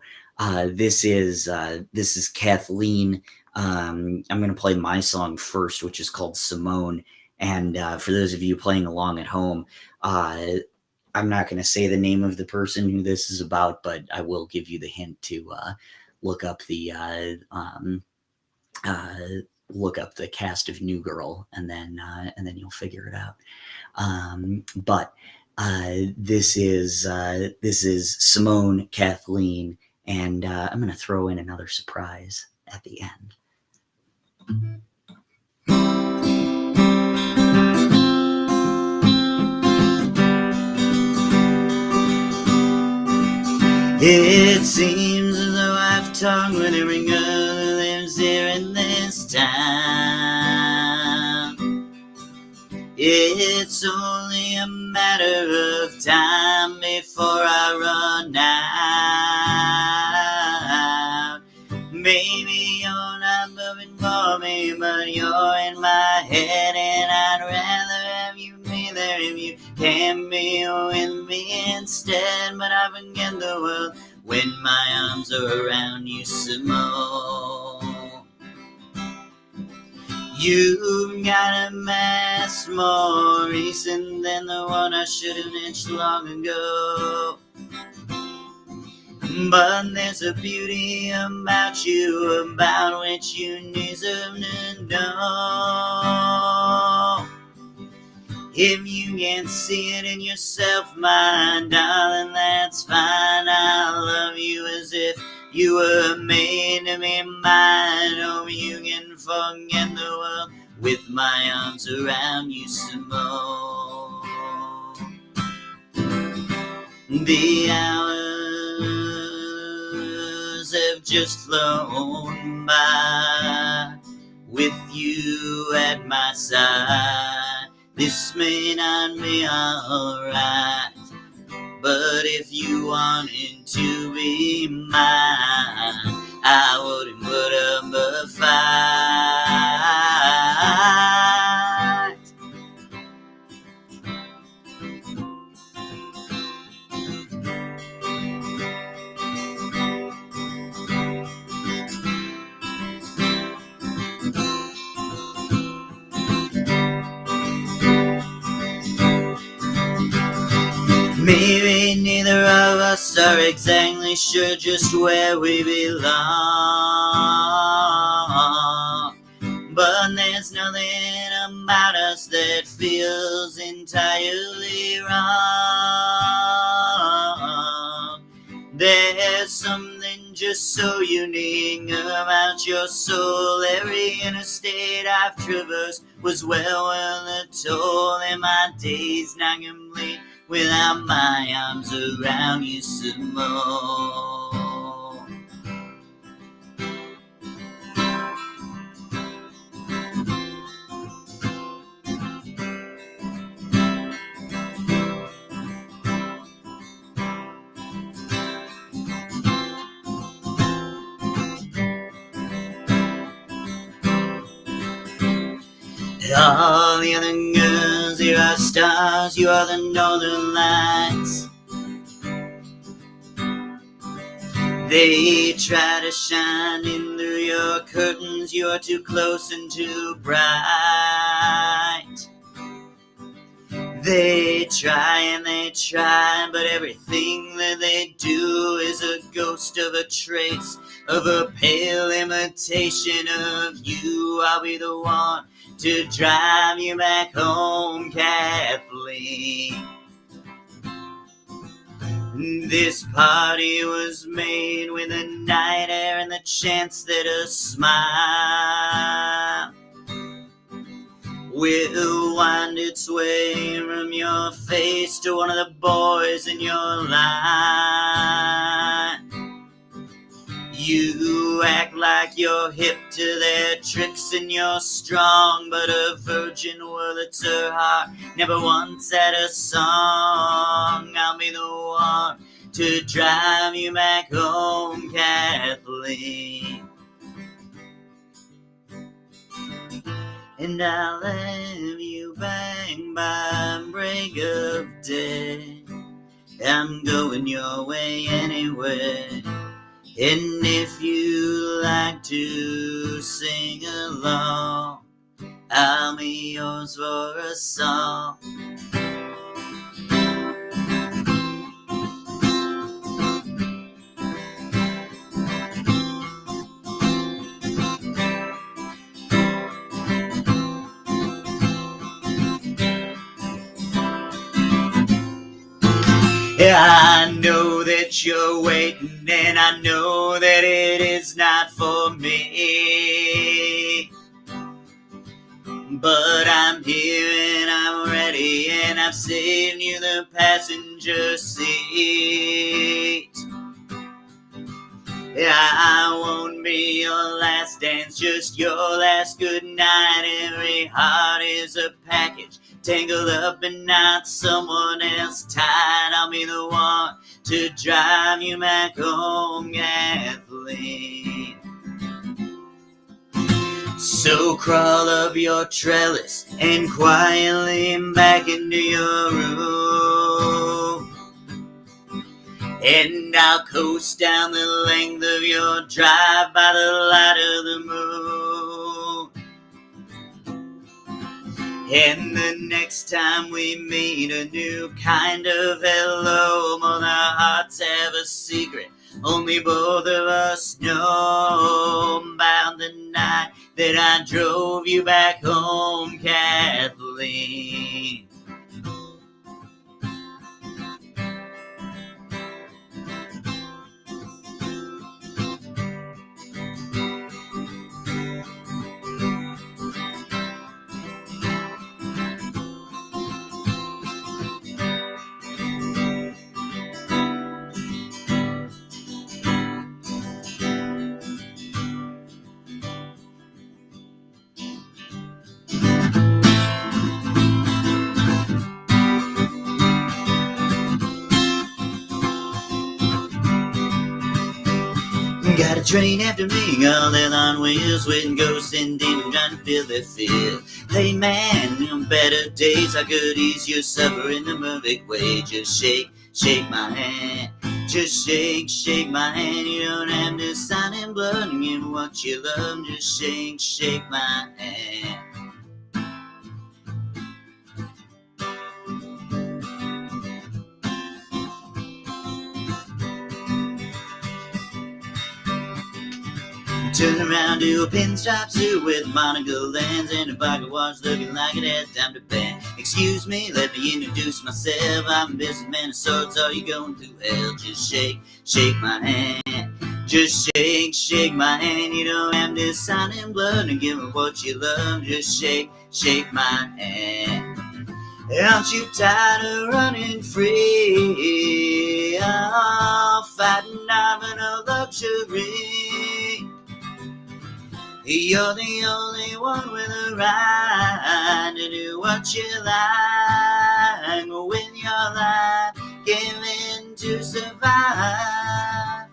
this is Kathleen. I'm going to play my song first, which is called Simone. And for those of you playing along at home, I'm not going to say the name of the person who this is about, but I will give you the hint to look up the cast of New Girl, and then you'll figure it out. But this is Simone, Kathleen, and I'm going to throw in another surprise at the end. It seems as though I've talked with every girl who lives here in this town. It's only a matter of time before I run out. Maybe you're not moving for me, but you're in my head, and I'd rather have you be there if you can be with me instead. But I forget the world when my arms are around you, Simone. You've got a mask more recent than the one I should have itched long ago. But there's a beauty about you, about which you deserve to know. If you can't see it in yourself, my darling, that's fine. I'll love you as if you were made to be mine. Oh, you can forget the world with my arms around you, Simone. The hours have just flown by with you at my side. This may not be alright, but if you wanted to be mine, I wouldn't put up a fight. Maybe neither of us are exactly sure just where we belong, but there's nothing about us just that feels entirely wrong. There's something just so unique about your soul. Every interstate I've traversed was well worth the toll, and my days not complete without my arms around you some more. All the other girls, you are stars, you are the northern lights. They try to shine in through your curtains, you are too close and too bright. They try and they try, but everything that they do is a ghost of a trace of a pale imitation of you. I'll be the one to drive you back home, Kathleen. This party was made with a night air and the chance that a smile will wind its way from your face to one of the boys in your line. You act like you're hip to their tricks and you're strong, but a virgin whirlits her heart never once had a song. I'll be the one to drive you back home, Kathleen. And I'll have you back by break of day. I'm going your way anyway. And if you like to sing along, I'll be yours for a song. I know that you're waiting, and I know that it is not for me. But I'm here and I'm ready, and I've saved you the passenger seat. I won't be your last dance, just your last good night. Every heart is a package, tangled up in knots, someone else tied. I'll be the one to drive you back home, Kathleen. So crawl up your trellis and quietly back into your room, and I'll coast down the length of your drive by the light of the moon. And the next time we meet, a new kind of hello. More than our hearts have a secret only both of us know. About the night that I drove you back home, Kathleen. Got a train after me, all that on wheels, with ghosts and demons trying to fill their field. Hey man, on better days I could ease your supper in the perfect way. Just shake, shake my hand. Just shake, shake my hand. You don't have to sign in blood and give what you love. Just shake, shake my hand. Turn around to a pinstripe suit with monocle lens and a pocket watch looking like it has time to bend. Excuse me, let me introduce myself. I'm a businessman of sorts. Are you going through hell? Just shake, shake my hand. Just shake, shake my hand. You don't have to sign in blood and give me what you love. Just shake, shake my hand. Aren't you tired of running free? Oh, fighting having a luxury. You're the only one with a right to do what you like with your life, giving to survive.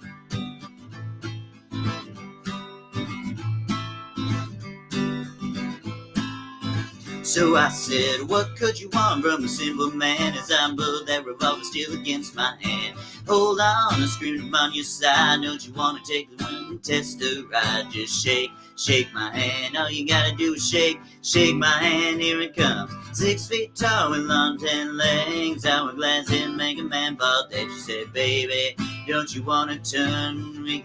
So I said, what could you want from a simple man? As I pulled that revolver still against my hand. Hold on, I screamed on your side. Don't you want to take the one and test the ride? Just shake, shake my hand. All you gotta do is shake, shake my hand. Here it comes. 6 feet tall with long 10 legs. Hourglass and make a man bald head. She said, baby, don't you want to turn? We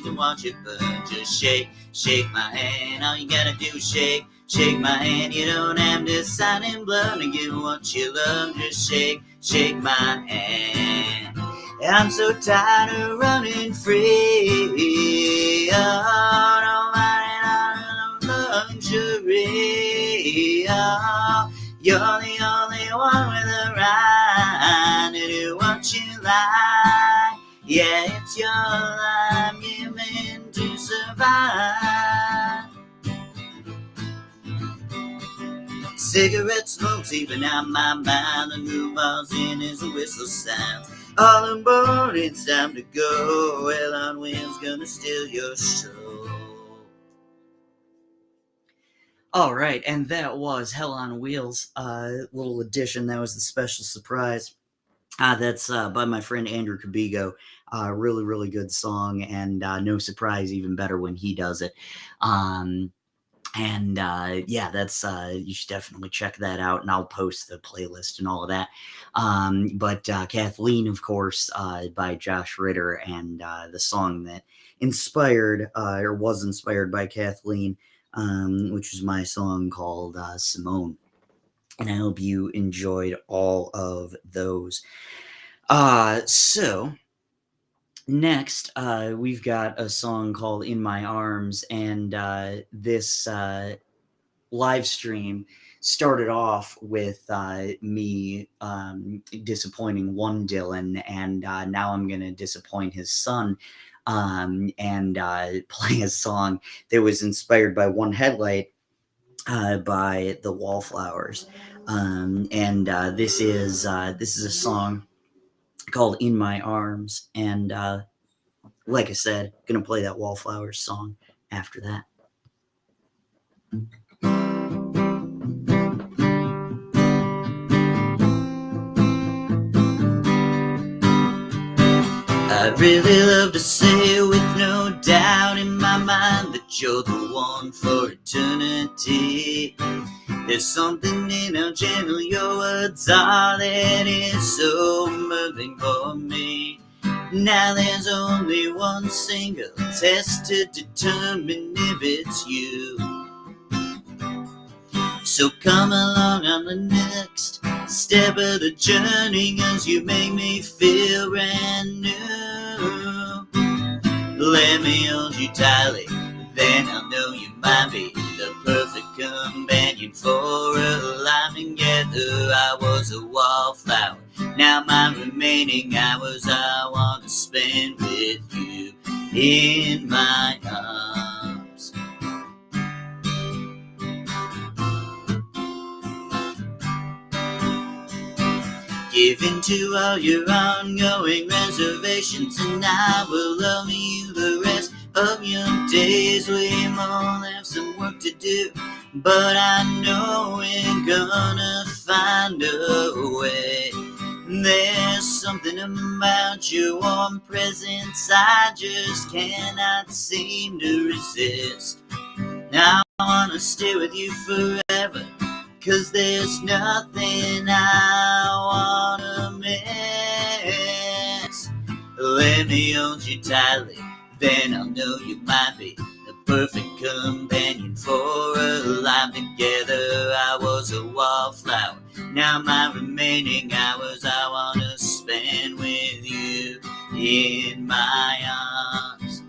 can watch it burn. Just shake, shake my hand. All you gotta do is shake, shake my hand. You don't have to sign in blood to give what you love. Just shake, shake my hand. I'm so tired of running free. Oh, don't mind luxury. Oh, you're the only one with a right to do what you like. Yeah, it's your life, you're meant to survive. Cigarette smoke's even out my mind. The new ball's in as the whistle sounds. All aboard, it's time to go. Hell on Wheels gonna steal your show. All right, and that was Hell on Wheels. Little addition. That was the special surprise. That's by my friend Andrew Cabigo. Really, really good song, and no surprise, even better when he does it. And yeah, that's you should definitely check that out, and I'll post the playlist and all of that. But Kathleen, of course, by Josh Ritter, and the song that inspired or was inspired by Kathleen, which was my song called Simone. And I hope you enjoyed all of those. So next, we've got a song called In My Arms, and this live stream started off with me disappointing one Dylan, and now I'm going to disappoint his son and play a song that was inspired by One Headlight by the Wallflowers. And this is a song called In My Arms, and like I said, gonna play that Wallflowers song after that. I'd really love to say with no doubt in my mind that you're the one for eternity. There's something in how gentle your words are that is so moving for me. Now there's only one single test to determine if it's you. So come along on the next step of the journey, 'cause you make me feel brand new. Let me hold you tightly, then I'll know you might be the perfect companion for a life together. I was a wallflower, now my remaining hours I want to spend with you in my arms. Give in to all your ongoing reservations, and I will love you the rest of your days. We all have some work to do, but I know we're gonna find a way. There's something about your warm presence I just cannot seem to resist. I wanna stay with you forever, 'cause there's nothing I wanna miss. Let me hold you tightly, then I'll know you might be the perfect companion for a life together. I was a wallflower, now my remaining hours I wanna spend with you in my arms.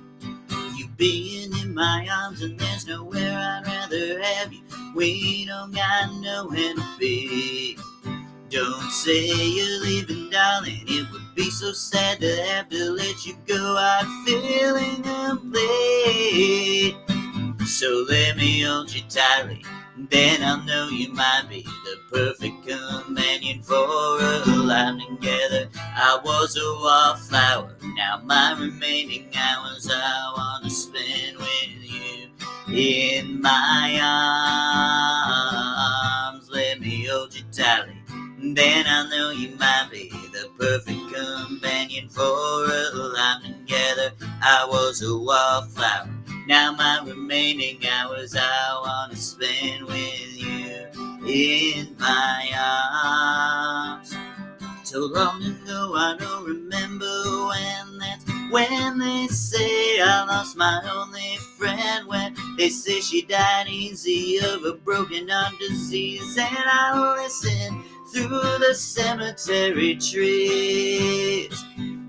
You being in my arms, and there's nowhere I'd rather have you. We don't got nowhere to be. Don't say you're leaving, darling. It would be so sad to have to let you go. I'm feeling complete. So let me hold you tightly, then I'll know you might be the perfect companion for a life together. I was a wallflower, now my remaining hours I wanna spend with you in my arms. Let me hold you tightly, then I know you might be the perfect companion for a life together. I was a wallflower, now my remaining hours I wanna spend with you in my arms. So long ago I don't remember when. That's when they say I lost my only friend. When they say she died easy of a broken heart disease. And I listen through the cemetery trees.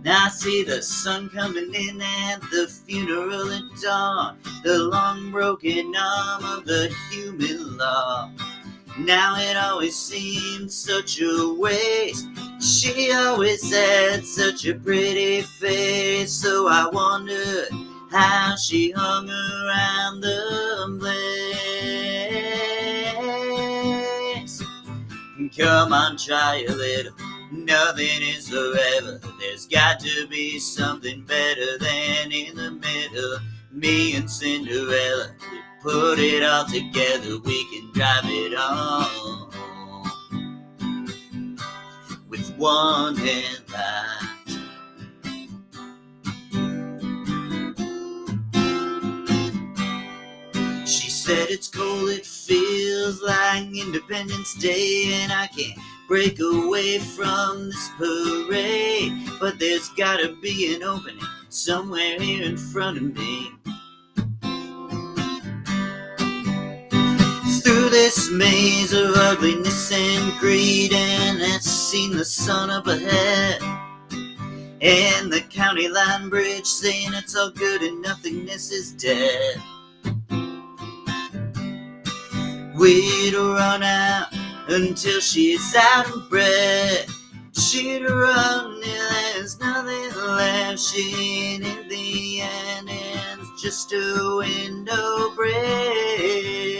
I see the sun coming in at the funeral at dawn, the long broken arm of the human law. Now it always seemed such a waste. She always had such a pretty face, so I wondered how she hung around the place. Come on, try a little. Nothing is forever. There's got to be something better than in the middle. Me and Cinderella, we put it all together. We can drive it on with one headlight. She said it's cold, it feels like Independence Day, and I can't break away from this parade. But there's gotta be an opening somewhere here in front of me. Through this maze of ugliness and greed, and I've seen the sun up ahead, and the county line bridge saying it's all good and nothingness is dead. We'd run out until she's out of breath. She'd run till there's nothing left. She in the end ends just a window bridge.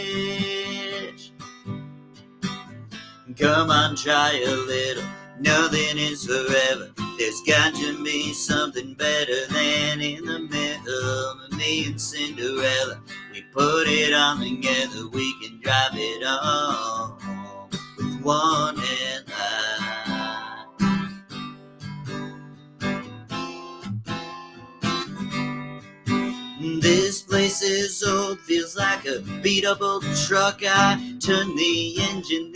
Come on, try a little. Nothing is forever. There's got to be something better than in the middle. Me and Cinderella, we put it on together. We can drive it on with one headlight. This place is old, feels like a beat up old truck. I turn the engine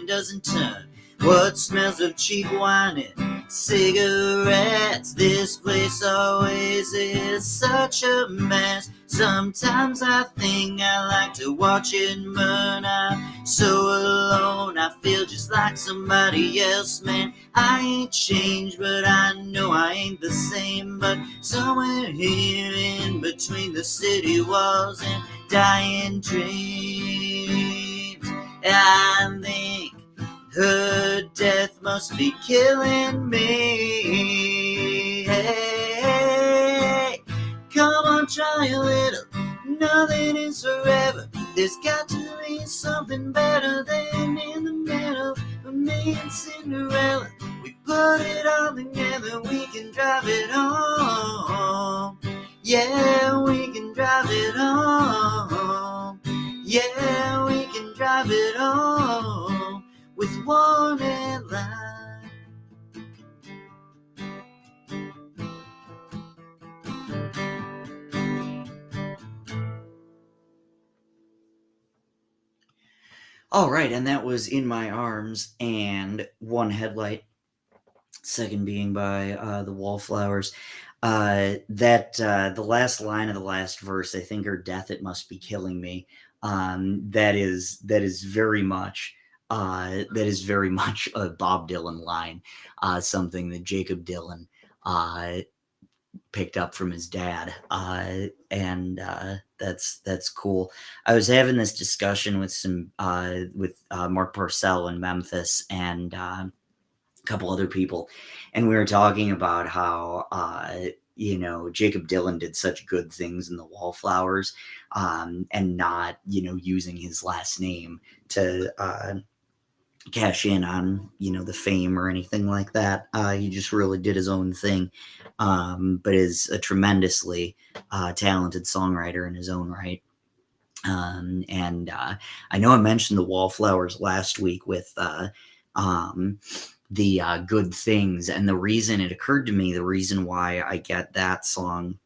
doesn't turn. What smells of cheap wine and cigarettes? This place always is such a mess. Sometimes I think I like to watch it burn. I'm so alone, I feel just like somebody else. Man, I ain't changed, but I know I ain't the same. But somewhere here in between the city walls and dying dreams, I think her death must be killing me. Hey, come on, try a little. Nothing is forever. There's got to be something better than in the middle of me and Cinderella. We put it all together. We can drive it home. Yeah, we can drive it home. Yeah, we can drive it home with one headlight. All right, and that was In My Arms and One Headlight. second being by the Wallflowers. The last line of the last verse, I think, "Or death, it must be killing me." That is very much a Bob Dylan line, something that Jacob Dylan uh, picked up from his dad, and that's cool. I was having this discussion with Mark Parcell in Memphis, and couple other people, and we were talking about how Jacob Dylan did such good things in the Wallflowers, and not using his last name to cash in on the fame or anything like that. He just really did his own thing, but is a tremendously talented songwriter in his own right. And I know I mentioned the Wallflowers last week with um, the good things, and the reason it occurred to me, the reason why I get that song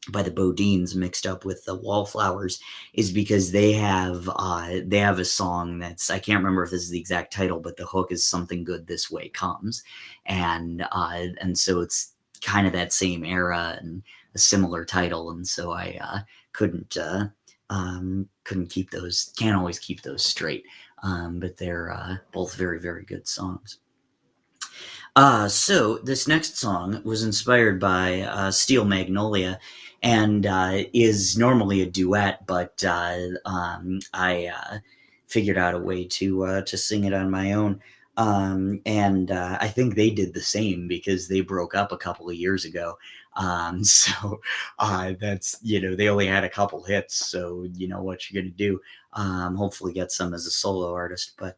by the Bodines mixed up with the Wallflowers, is because they have a song that's, I can't remember if this is the exact title, but the hook is "Something Good This Way Comes," and so it's kind of that same era and a similar title, and so I couldn't can't always keep those straight, but they're both very, very good songs. So this next song was inspired by Steel Magnolia, and is normally a duet, but I figured out a way to sing it on my own. And I think they did the same because they broke up a couple of years ago. So that's, they only had a couple hits, so you know what you're gonna do. Hopefully get some as a solo artist, but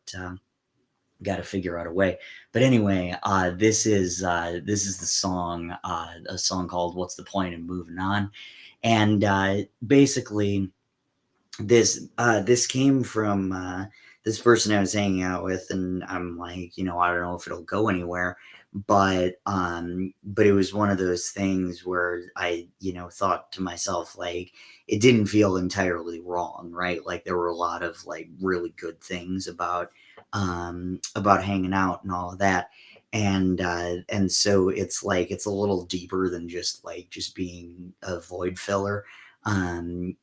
got to figure out a way. But anyway, this is the song, a song called "What's the Point in Moving On," and basically this came from this person I was hanging out with, and I'm like, I don't know if it'll go anywhere, but it was one of those things where I thought to myself, like, it didn't feel entirely wrong, right? Like there were a lot of like really good things about hanging out and all of that, and so it's like it's a little deeper than just being a void filler, and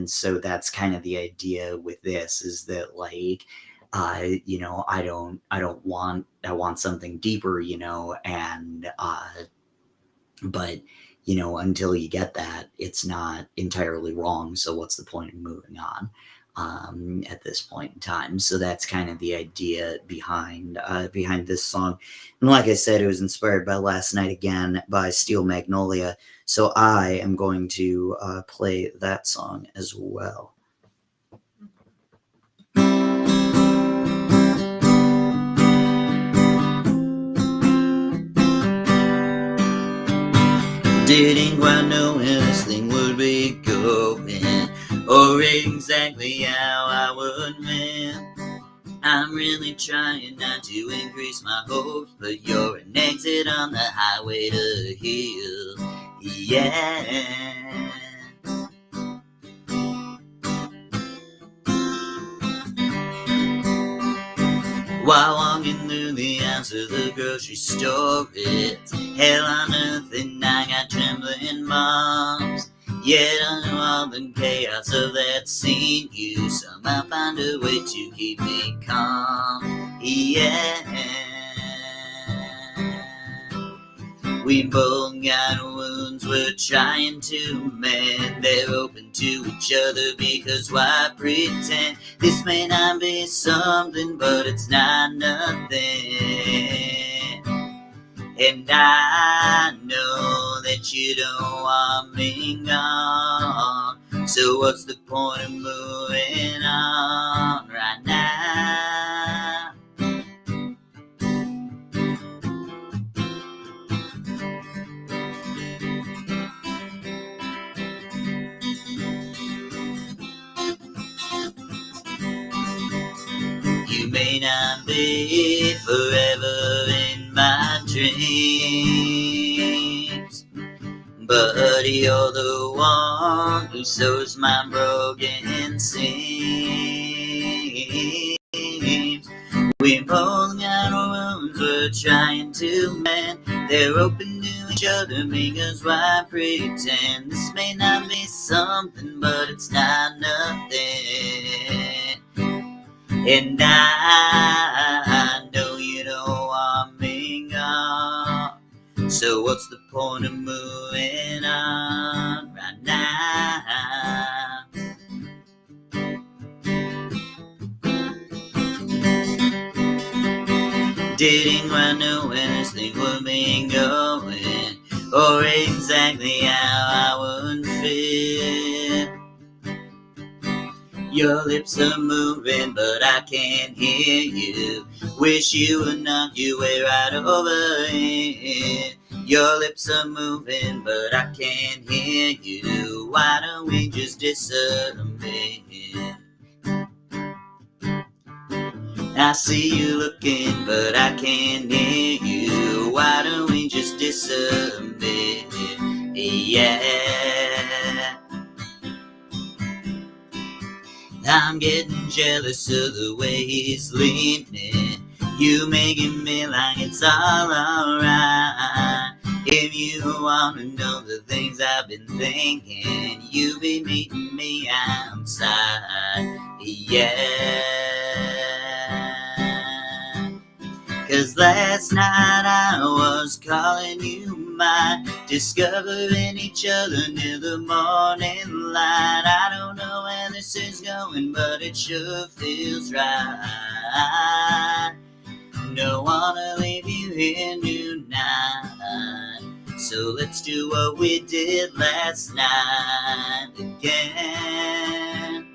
so that's kind of the idea with this, is that like I want something deeper, and but until you get that, it's not entirely wrong, so what's the point of moving on at this point in time? So that's kind of the idea behind this song. And like I said, it was inspired by Last Night Again by Steel Magnolia, so I am going to play that song as well. Didn't quite know where this thing would be going, or exactly how I would win. I'm really trying not to increase my hopes, but you're an exit on the highway to hell. Yeah. While walking through the aisles of the grocery store, it's hell on earth, and I got trembling palms. Yet under all the chaos of that scene, you somehow find a way to keep me calm. Yeah. We both got wounds we're trying to mend. They're open to each other because why pretend? This may not be something, but it's not nothing. And I know that you don't want me gone, so what's the point of moving on right now? You may not be forever in my dreams, but you're the one who sews my broken seams. We both got wounds we're trying We're open to each other because why pretend? This may not be something, but it's not nothing. And I know you don't want me gone. So what's the point of moving on right now? Didn't quite know where this thing would be going, or exactly how I would feel. Your lips are moving, but I can't hear you. Wish you would knock your way right over here. Your lips are moving, but I can't hear you. Why don't we just disappear? I see you looking, but I can't hear you. Why don't we just disappear? Yeah. I'm getting jealous of the way he's leaning. You making me like it's all alright. If you wanna know the things I've been thinking, you be meeting me outside. Yeah. 'Cause last night I was calling you mine, discovering each other near the morning light. I don't know where this is going, but it sure feels right. Don't wanna leave you here tonight, so let's do what we did last night again.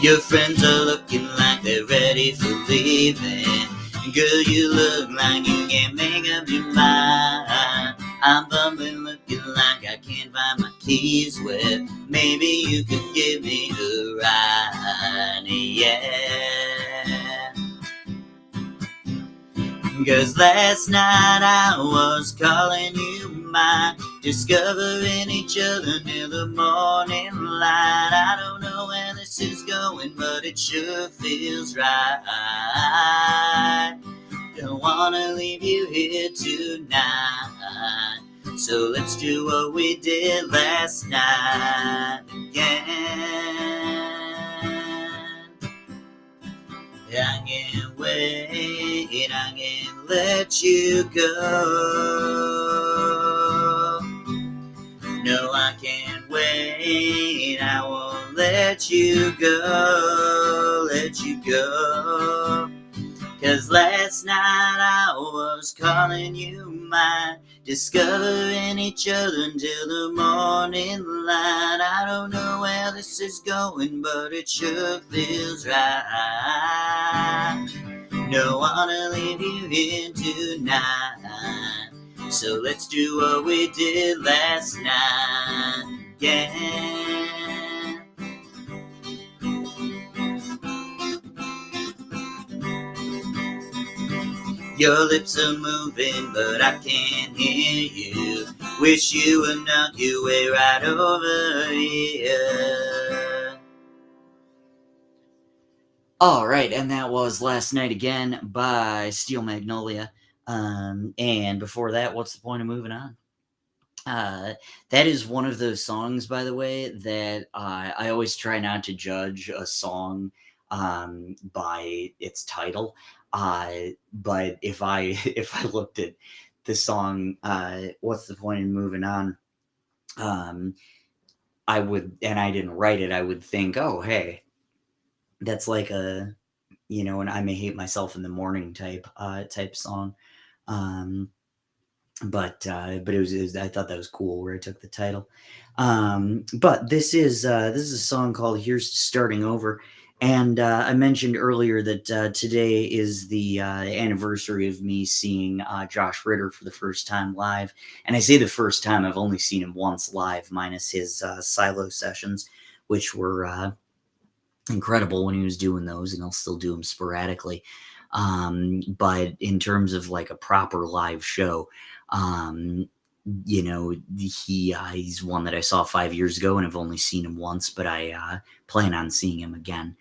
Your friends are looking like they're ready for leaving. Girl, you look like you can't make up your mind. I'm bumbling, looking like I can't find my keys. Well, maybe you could give me a ride, yeah. 'Cause last night I was calling you mine, discovering each other near the morning light. I don't know where this is going, but it sure feels right. Don't wanna leave you here tonight, so let's do what we did last night again. I can't wait, I can't let you go. No, I can't wait, I won't let you go, let you go. 'Cause last night I was calling you mine, discovering each other until the morning light. I don't know where this is going, but it sure feels right. Don't wanna leave you here tonight, so let's do what we did last night, yeah. Your lips are moving, but I can't hear you. Wish you would knock your way right over here. All right, and that was Last Night Again by Steel Magnolia. And before that, What's the Point of Moving On? That is one of those songs, by the way, that I always try not to judge a song by its title. But if I if I looked at the song, "What's the Point in Moving On?" I would, and I didn't write it, I would think, oh, hey, that's like a, an I May Hate Myself in the Morning type song. Um, but it was I thought that was cool where I took the title. But this is a song called "Here's to Starting Over," and I mentioned earlier that today is the anniversary of me seeing Josh Ritter for the first time live, and I say the first time. I've only seen him once live, minus his silo sessions, which were incredible when he was doing those, and I'll still do them sporadically. But in terms of like a proper live show, um, he's one that I saw 5 years ago, and I've only seen him once, but I plan on seeing him again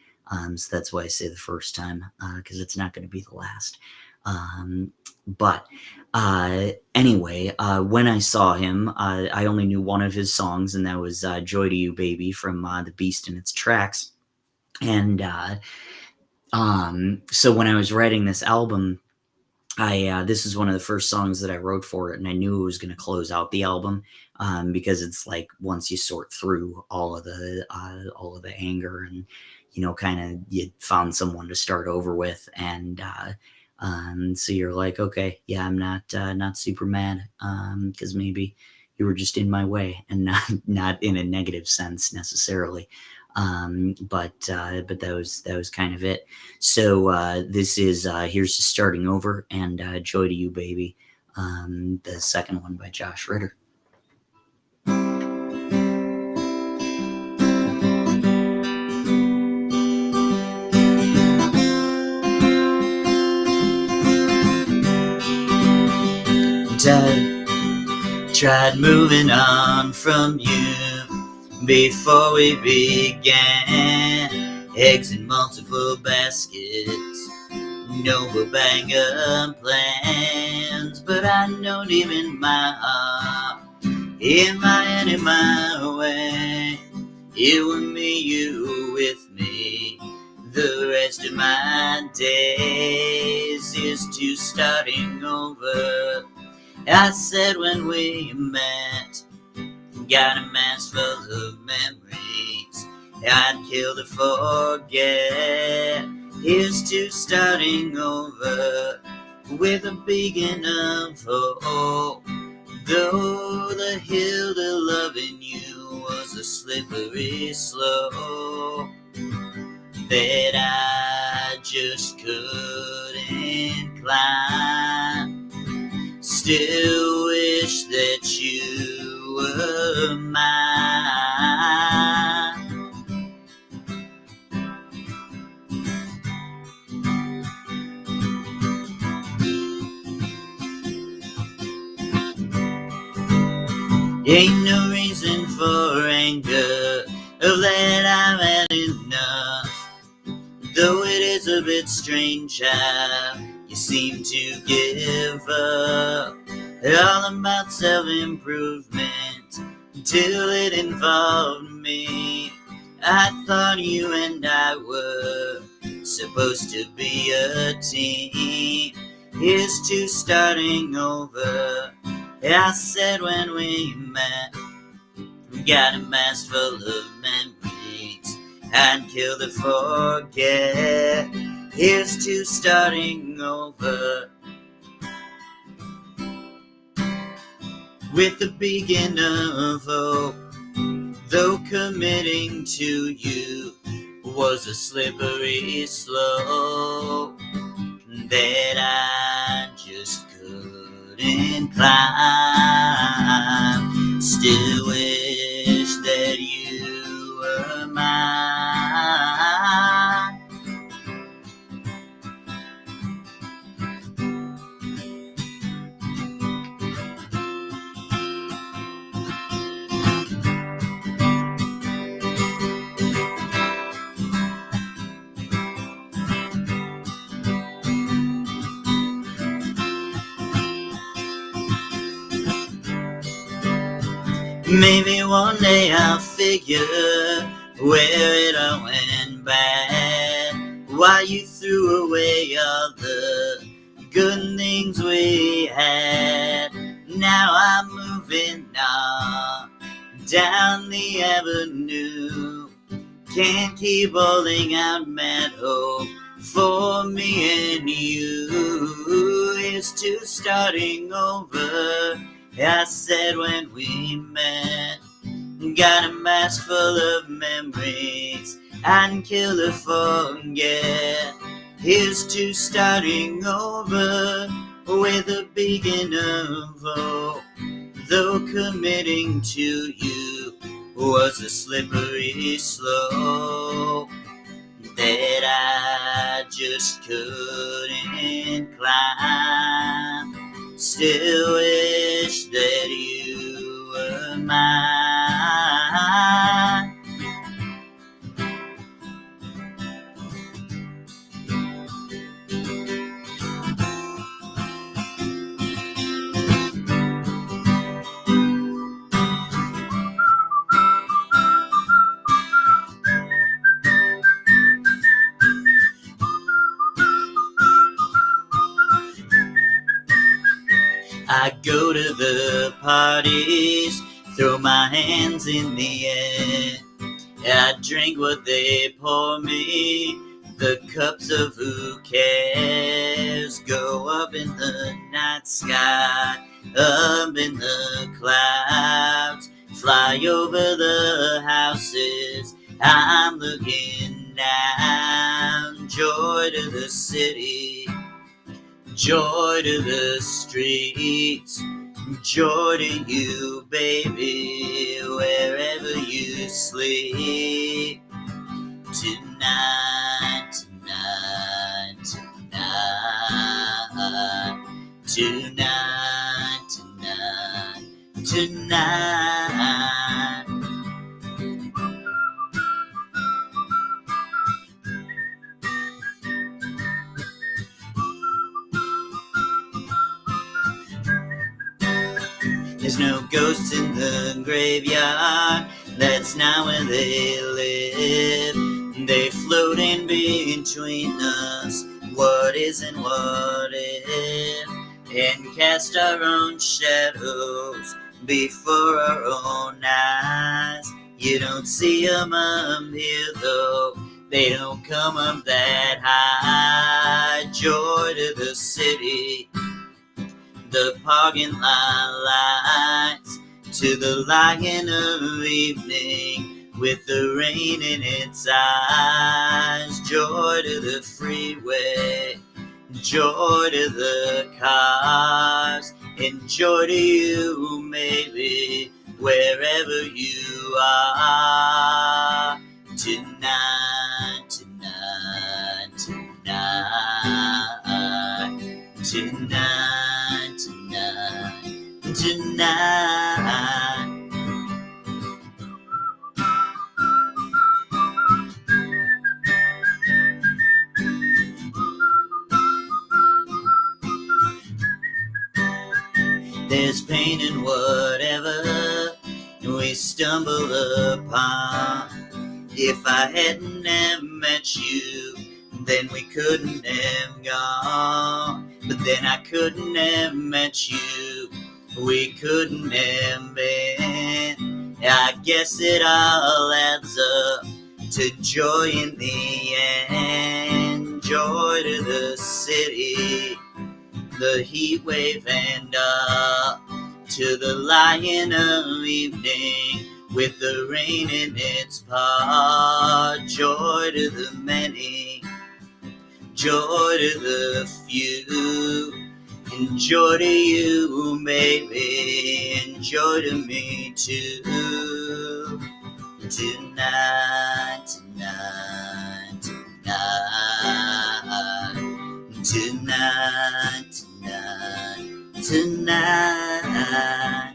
So that's why I say the first time, because it's not going to be the last. But anyway, when I saw him, I only knew one of his songs, and that was "Joy to You, Baby" from The Beast in Its Tracks. And so when I was writing this album, this is one of the first songs that I wrote for it, and I knew it was going to close out the album, because it's like once you sort through all of the anger, and kind of you found someone to start over with, and so you're like, okay, yeah, I'm not super mad, because maybe you were just in my way, and not in a negative sense necessarily. But that was kind of it. So this is Here's to Starting Over, and Joy to You, Baby, the second one by Josh Ritter. Dad tried moving on from you before we began. Eggs in multiple baskets, no bang up plans, but I know deep in my heart, in my head, in my way, it was me, you with me. The rest of my days is to starting over. I said when we met, got a mask full of memories I'd kill to forget. Here's to starting over with a big enough hope. Though the hill to loving you was a slippery slope that I just couldn't climb, still wish that you were mine. Ain't no reason for anger, of that I've had enough. Though it is a bit strange how you seem to give up, all about self-improvement until it involved me. I thought you and I were supposed to be a team. Here's to starting over. I said when we met, got a mask full of memories I'd kill to forget. Here's to starting over with the beginning of hope. Though committing to you was a slippery slope that I just couldn't climb, still wish that you were mine. Maybe one day I'll figure where it all went bad, why you threw away all the good things we had. Now I'm moving on down the avenue, can't keep holding out mad hope for me and you. Here's to starting over. I said when we met, got a mask full of memories I'd kill to forget. Here's to starting over with a beginning of hope. Though committing to you was a slippery slope that I just couldn't climb, still wish that you were mine. I go to the parties, throw my hands in the air. I drink what they pour me, the cups of who cares. Go up in the night sky, up in the clouds, fly over the houses. I'm looking down. Joy to the city, joy to the streets, joy to you, baby, wherever you sleep. Tonight, tonight, tonight, tonight, tonight, tonight. There's no ghosts in the graveyard, that's not where they live. They float in between us, what is and what if, and cast our own shadows before our own eyes. You don't see them up here though, they don't come up that high. Joy to the city, the parking lot lights, to the lion of evening with the rain in its eyes. Joy to the freeway, joy to the cars, and joy to you, maybe, wherever you are. Tonight, tonight, tonight, tonight, tonight, tonight. There's pain in whatever we stumble upon. If I hadn't have met you, then we couldn't have gone. But then I couldn't have met you, we couldn't have been. I guess it all adds up to joy in the end. Joy to the city, the heat wave, and up to the lion of evening with the rain in its paw. Joy to the many, joy to the few, and joy to you, baby, and joy to me too. Tonight, tonight, tonight, tonight, tonight, tonight.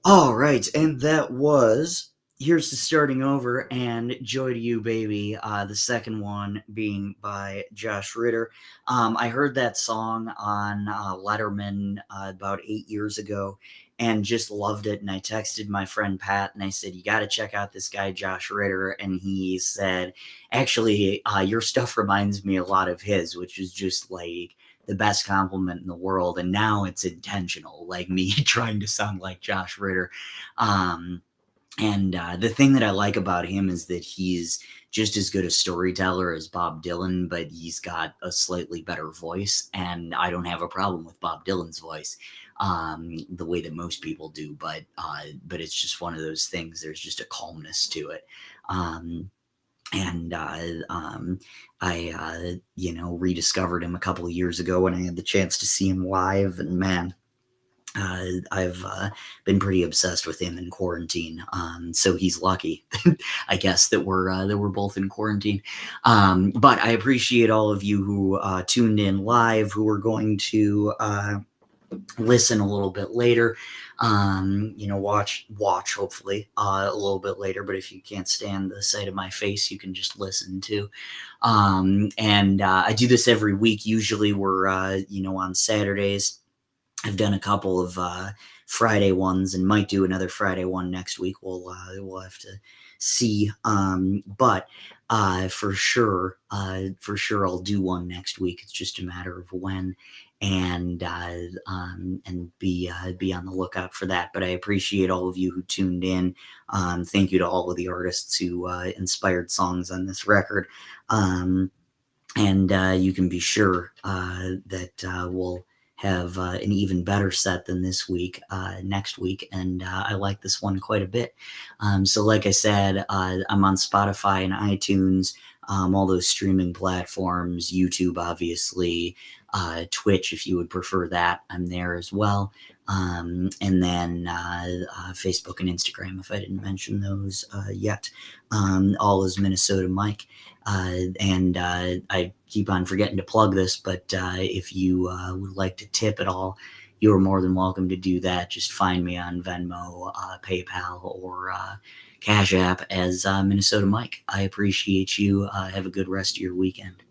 All right, and that was Here's to Starting Over and Joy to You, Baby, the second one being by Josh Ritter. I heard that song on Letterman about 8 years ago and just loved it. And I texted my friend Pat and I said, you got to check out this guy, Josh Ritter. And he said, actually, your stuff reminds me a lot of his, which is just like the best compliment in the world. And now it's intentional, like me trying to sound like Josh Ritter. And the thing that I like about him is that he's just as good a storyteller as Bob Dylan, but he's got a slightly better voice. And I don't have a problem with Bob Dylan's voice the way that most people do. But it's just one of those things. There's just a calmness to it. I rediscovered him a couple of years ago when I had the chance to see him live, and man, I've been pretty obsessed with him in quarantine. So he's lucky, I guess, that we're both in quarantine. But I appreciate all of you who tuned in live, who are going to listen a little bit later. Watch hopefully a little bit later, but if you can't stand the sight of my face, you can just listen too. I do this every week. Usually we're on Saturdays I've done a couple of Friday ones and might do another Friday one next week. We'll have to see. But for sure, I'll do one next week. It's just a matter of when, and be on the lookout for that. But I appreciate all of you who tuned in. Thank you to all of the artists who inspired songs on this record. And you can be sure that we'll have an even better set than this week next week. And I like this one quite a bit. So like I said, I'm on Spotify and iTunes, all those streaming platforms, YouTube, obviously, Twitch, if you would prefer that, I'm there as well. And then Facebook and Instagram, if I didn't mention those yet. All is Minnesota Mike. And I keep on forgetting to plug this, but if you would like to tip at all, you're more than welcome to do that. Just find me on Venmo, PayPal, or Cash App as Minnesota Mike. I appreciate you. Have a good rest of your weekend.